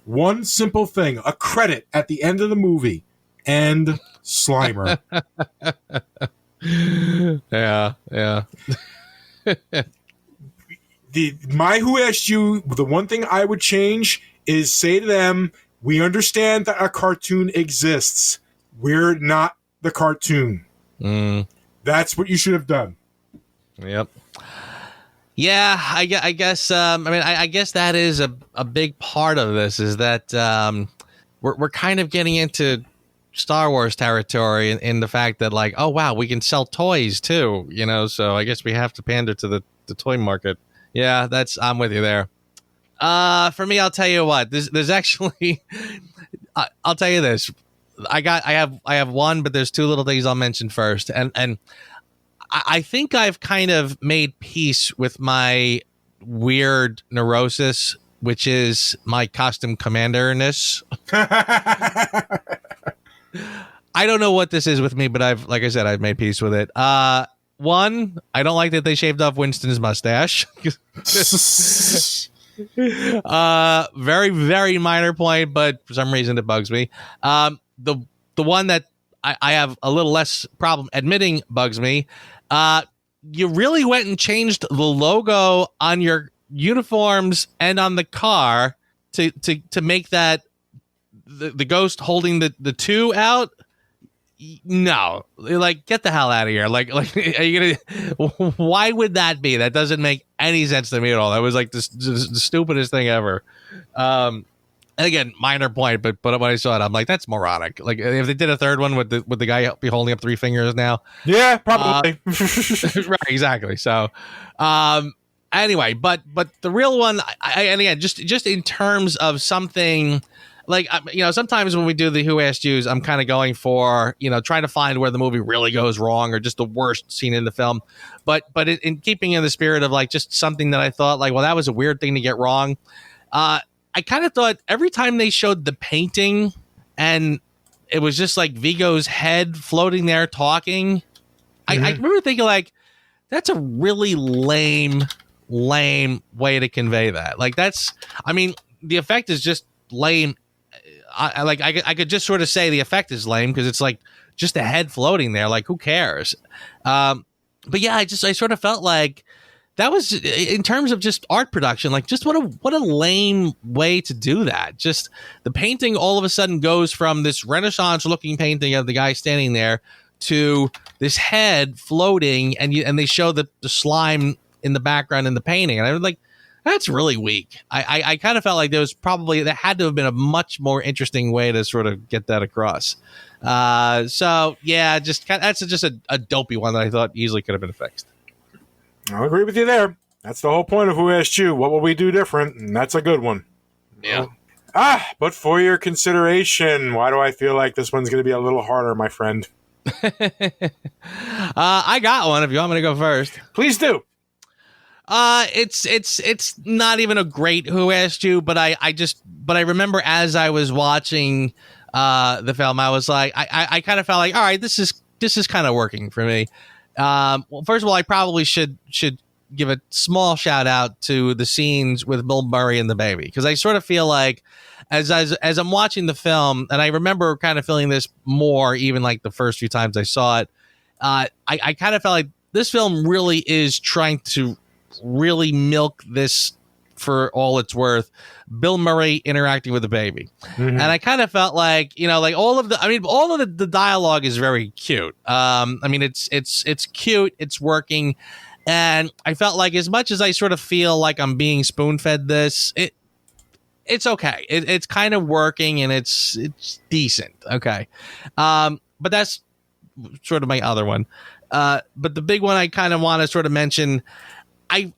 One simple thing, a credit at the end of the movie, and Slimer.
Yeah.
My Who Asked You, the one thing I would change is say to them, we understand that a cartoon exists. We're not the cartoon. That's what you should have done.
Yep. Yeah, I guess. I guess that is a big part of this is that we're kind of getting into Star Wars territory in the fact that like, oh wow, we can sell toys too, So I guess we have to pander to the toy market. Yeah, I'm with you there. For me, I'll tell you what. There's actually, I'll tell you this. I have one, but there's two little things I'll mention first, and I think I've kind of made peace with my weird neurosis, which is my costume commanderness. I don't know what this is with me, but I've made peace with it. One, I don't like that they shaved off Winston's mustache. Very, very minor point, but for some reason it bugs me. The one that I have a little less problem admitting bugs me. You really went and changed the logo on your uniforms and on the car to make that the ghost holding the two out. No, like get the hell out of here. Like are you gonna? Why would that be? That doesn't make any sense to me at all. That was like the stupidest thing ever. And again, minor point, but when I saw it, I'm like, that's moronic. Like if they did a third one with the guy be holding up three fingers now,
yeah, probably.
Right, exactly. So, anyway, but the real one, and again, just in terms of something. Like, sometimes when we do the Who Asked Yous, I'm kind of going for, trying to find where the movie really goes wrong or just the worst scene in the film. But in keeping in the spirit of like just something that I thought like, well, that was a weird thing to get wrong. I kind of thought every time they showed the painting and it was just like Vigo's head floating there talking. I remember thinking like, that's a really lame way to convey that. Like the effect is just lame. I could just sort of say the effect is lame because it's like just a head floating there. Like, who cares? But yeah, I sort of felt like that was in terms of just art production. Like, just what a lame way to do that. Just the painting all of a sudden goes from this Renaissance looking painting of the guy standing there to this head floating, and they show the slime in the background in the painting, and I was like, that's really weak. I kind of felt like there had to have been a much more interesting way to sort of get that across. So yeah, that's just a dopey one that I thought easily could have been fixed.
I'll agree with you there. That's the whole point of Who Asked You. What will we do different? And that's a good one.
Yeah.
But for your consideration, why do I feel like this one's going to be a little harder, my friend?
I got one if you want me to go first.
Please do.
It's not even a great Who Asked You, but I remember as I was watching the film, I was like, I kind of felt like, all right, this is kind of working for me. Well, first of all, I probably should give a small shout out to the scenes with Bill Murray and the baby, because I sort of feel like as I'm watching the film, and I remember kind of feeling this more even like the first few times I saw it, I kind of felt like this film really is trying to really milk this for all it's worth. Bill Murray interacting with the baby. Mm-hmm. And I kind of felt like, like all of the dialogue is very cute. It's cute, it's working. And I felt like as much as I sort of feel like I'm being spoon-fed this, it's okay. It's kind of working and it's decent. Okay. But that's sort of my other one. But the big one I kind of want to sort of mention, I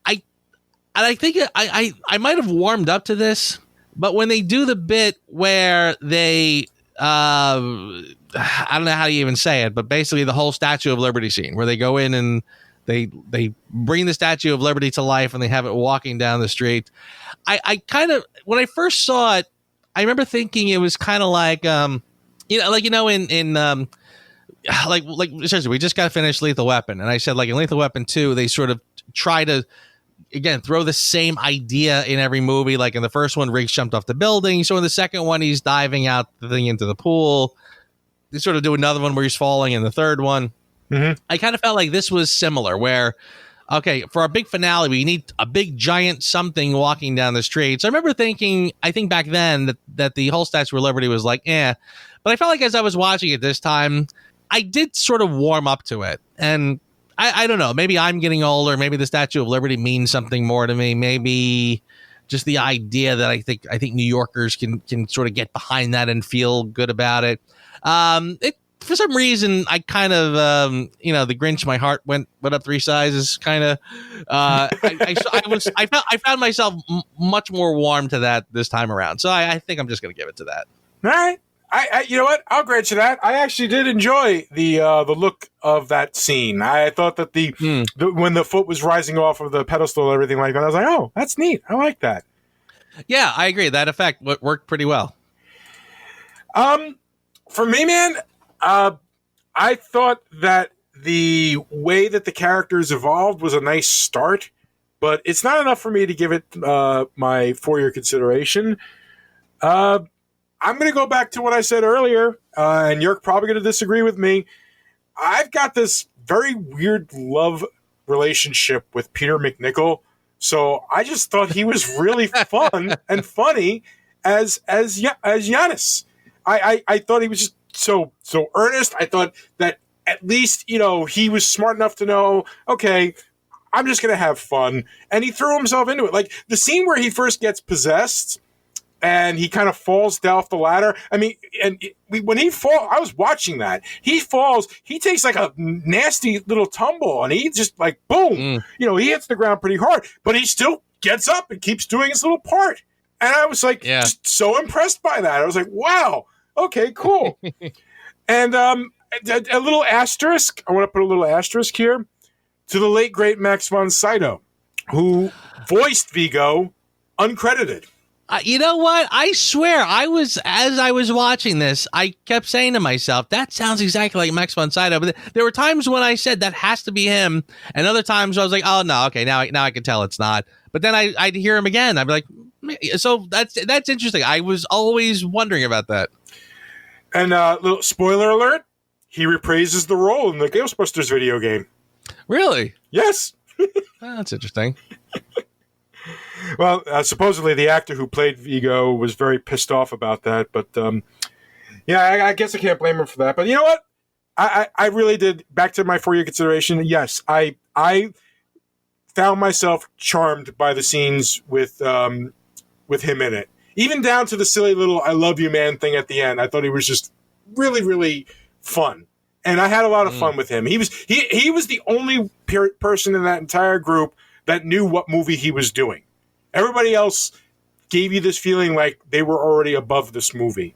think I might have warmed up to this, but when they do the bit where they, I don't know how you even say it, but basically the whole Statue of Liberty scene where they go in and they bring the Statue of Liberty to life and they have it walking down the street. I kind of, when I first saw it, I remember thinking it was kind of like, in seriously, we just got to finish Lethal Weapon. And I said, like in Lethal Weapon 2, they sort of try to, again, throw the same idea in every movie. Like in the first one, Riggs jumped off the building. So in the second one, he's diving out the thing into the pool. They sort of do another one where he's falling in the third one. Mm-hmm. I kind of felt like this was similar where, okay, for our big finale, we need a big giant something walking down the street. So I remember thinking, I think back then that the whole Statue of Liberty was like, but I felt like as I was watching it this time, I did sort of warm up to it. And I don't know, maybe I'm getting older. Maybe the Statue of Liberty means something more to me. Maybe just the idea that I think New Yorkers can sort of get behind that and feel good about it. For some reason, I kind of, the Grinch, my heart went up 3 sizes. Kind of, I found myself much more warm to that this time around. So I think I'm just going to give it to that.
All right. I you know what? I'll grant you that. I actually did enjoy the look of that scene. I thought that the when the foot was rising off of the pedestal and everything like that, I was like, oh, that's neat. I like that.
Yeah, I agree. That effect worked pretty well.
For me, man, I thought that the way that the characters evolved was a nice start, but it's not enough for me to give it my for-your consideration. I'm going to go back to what I said earlier, and you're probably going to disagree with me. I've got this very weird love relationship with Peter McNichol, so I just thought he was really fun and funny as Giannis. I thought he was just so earnest. I thought that at least, he was smart enough to know, okay, I'm just going to have fun, and he threw himself into it. Like the scene where he first gets possessed, and he kind of falls down off the ladder. I mean, when he falls, I was watching that. He falls. He takes like a nasty little tumble, and he just like, boom. He hits the ground pretty hard, but he still gets up and keeps doing his little part. And I was like, just so impressed by that. I was like, wow, okay, cool. And a little asterisk. I want to put a little asterisk here to the late, great Max von Sydow, who voiced Vigo uncredited.
You know what? I swear, as I was watching this, I kept saying to myself, that sounds exactly like Max von Sydow. But there were times when I said that has to be him, and other times I was like, oh no, okay, now I can tell it's not. But then I'd hear him again. I'd be like, so that's interesting. I was always wondering about that.
And little spoiler alert: he reprises the role in the Ghostbusters video game.
Really?
Yes.
That's interesting.
Well, supposedly the actor who played Vigo was very pissed off about that, but I guess I can't blame him for that. But you know what? I really did. Back to my for-your consideration. Yes, I found myself charmed by the scenes with him in it, even down to the silly little "I love you, man" thing at the end. I thought he was just really, really fun, and I had a lot of fun with him. He was the only person in that entire group that knew what movie he was doing. Everybody else gave you this feeling like they were already above this movie.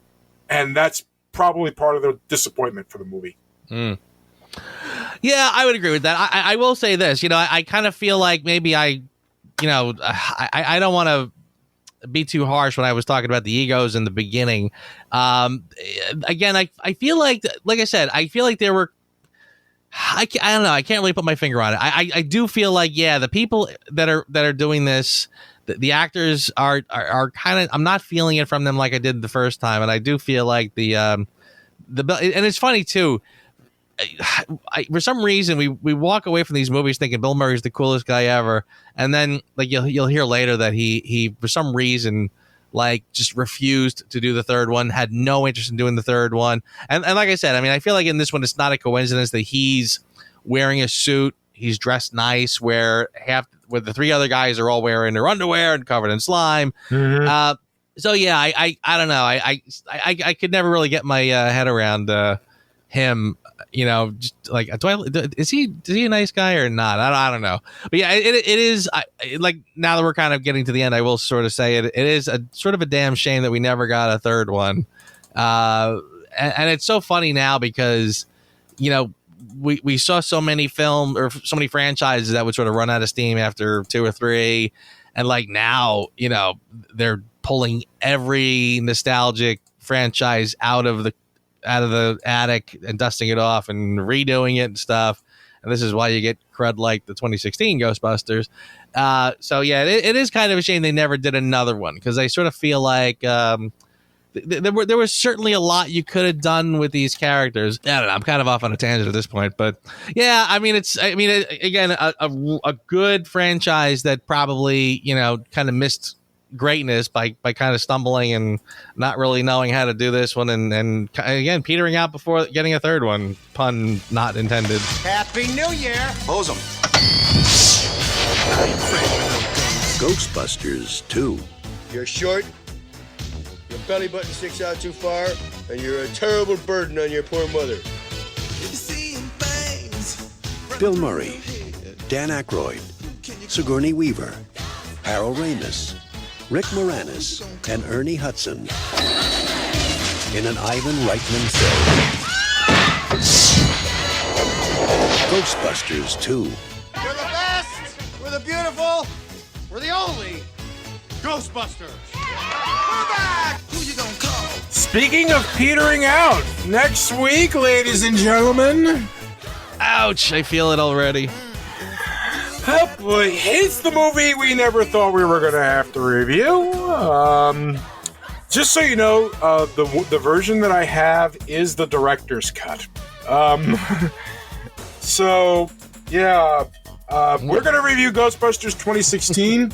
And that's probably part of the disappointment for the movie.
Yeah, I would agree with that. I will say this, I kind of feel like maybe I don't want to be too harsh when I was talking about the egos in the beginning. Again, I feel like I said, I feel like there were, I don't know, I can't really put my finger on it. I do feel like, the people that are doing this, the actors are kind of, I'm not feeling it from them like I did the first time. And I do feel like and it's funny too. For some reason, we walk away from these movies thinking Bill Murray's the coolest guy ever, and then like you'll hear later that he for some reason like just refused to do the third one, had no interest in doing the third one, and like I said, I mean, I feel like in this one it's not a coincidence that he's wearing a suit, he's dressed nice, where the three other guys are all wearing their underwear and covered in slime. So yeah, I don't know, I could never really get my head around him. Just like, is he a nice guy or not? I don't know. But yeah, it is like, now that we're kind of getting to the end, I will sort of say it is a sort of a damn shame that we never got a third one. And it's so funny now because, we saw so many so many franchises that would sort of run out of steam after 2 or 3. And like now, they're pulling every nostalgic franchise out of the attic and dusting it off and redoing it and stuff. And this is why you get crud like the 2016 Ghostbusters. So yeah, it is kind of a shame they never did another one, because I sort of feel like there was certainly a lot you could have done with these characters. I don't know, I'm kind of off on a tangent at this point, but yeah, I mean, again, a good franchise that probably, kind of missed greatness by kind of stumbling and not really knowing how to do this one, and again petering out before getting a third one, pun not intended.
Happy New Year!
Hose 'em.
Ghostbusters 2.
You're short, your belly button sticks out too far, and you're a terrible burden on your poor mother.
Bill Murray, Dan Aykroyd, Sigourney Weaver, Harold Ramis, Rick Moranis, and Ernie Hudson in an Ivan Reitman film. Ghostbusters 2.
We're the best! We're the beautiful! We're the only Ghostbusters! We're back! Who you gonna call?
Speaking of petering out, next week, ladies and gentlemen.
Ouch, I feel it already.
Oh boy, it's the movie we never thought we were going to have to review. Just so you know, the version that I have is the director's cut. So, yeah, we're going to review Ghostbusters 2016.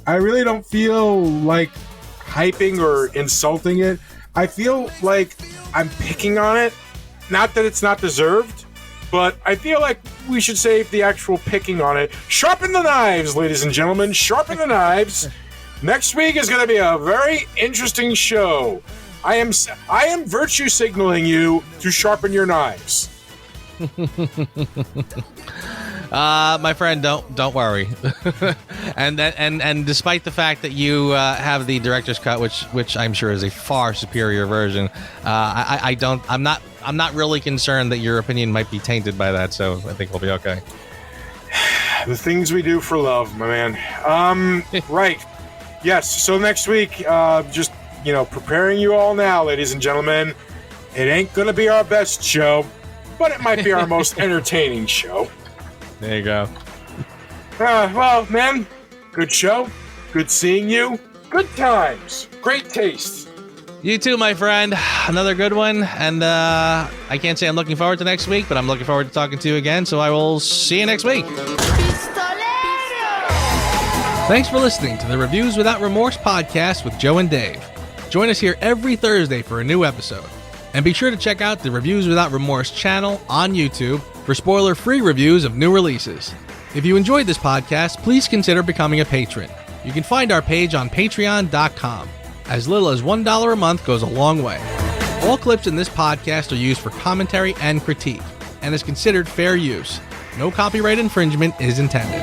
I really don't feel like hyping or insulting it. I feel like I'm picking on it. Not that it's not deserved, but I feel like we should save the actual picking on it. Sharpen the knives, ladies and gentlemen. Sharpen the knives. Next week is going to be a very interesting show. I am virtue signaling you to sharpen your knives.
My friend, don't worry. and despite the fact that you have the director's cut, which I'm sure is a far superior version, I'm not really concerned that your opinion might be tainted by that. So I think we'll be okay.
The things we do for love, my man. Right. Yes. So next week, just preparing you all now, ladies and gentlemen. It ain't gonna be our best show, but it might be our most entertaining show.
There you go.
Well, man, good show. Good seeing you. Good times. Great taste.
You too, my friend. Another good one. And I can't say I'm looking forward to next week, but I'm looking forward to talking to you again. So I will see you next week. Thanks for listening to the Reviews Without Remorse podcast with Joe and Dave. Join us here every Thursday for a new episode. And be sure to check out the Reviews Without Remorse channel on YouTube for spoiler-free reviews of new releases. If you enjoyed this podcast, please consider becoming a patron. You can find our page on patreon.com. As little as $1 a month goes a long way. All clips in this podcast are used for commentary and critique, and is considered fair use. No copyright infringement is intended.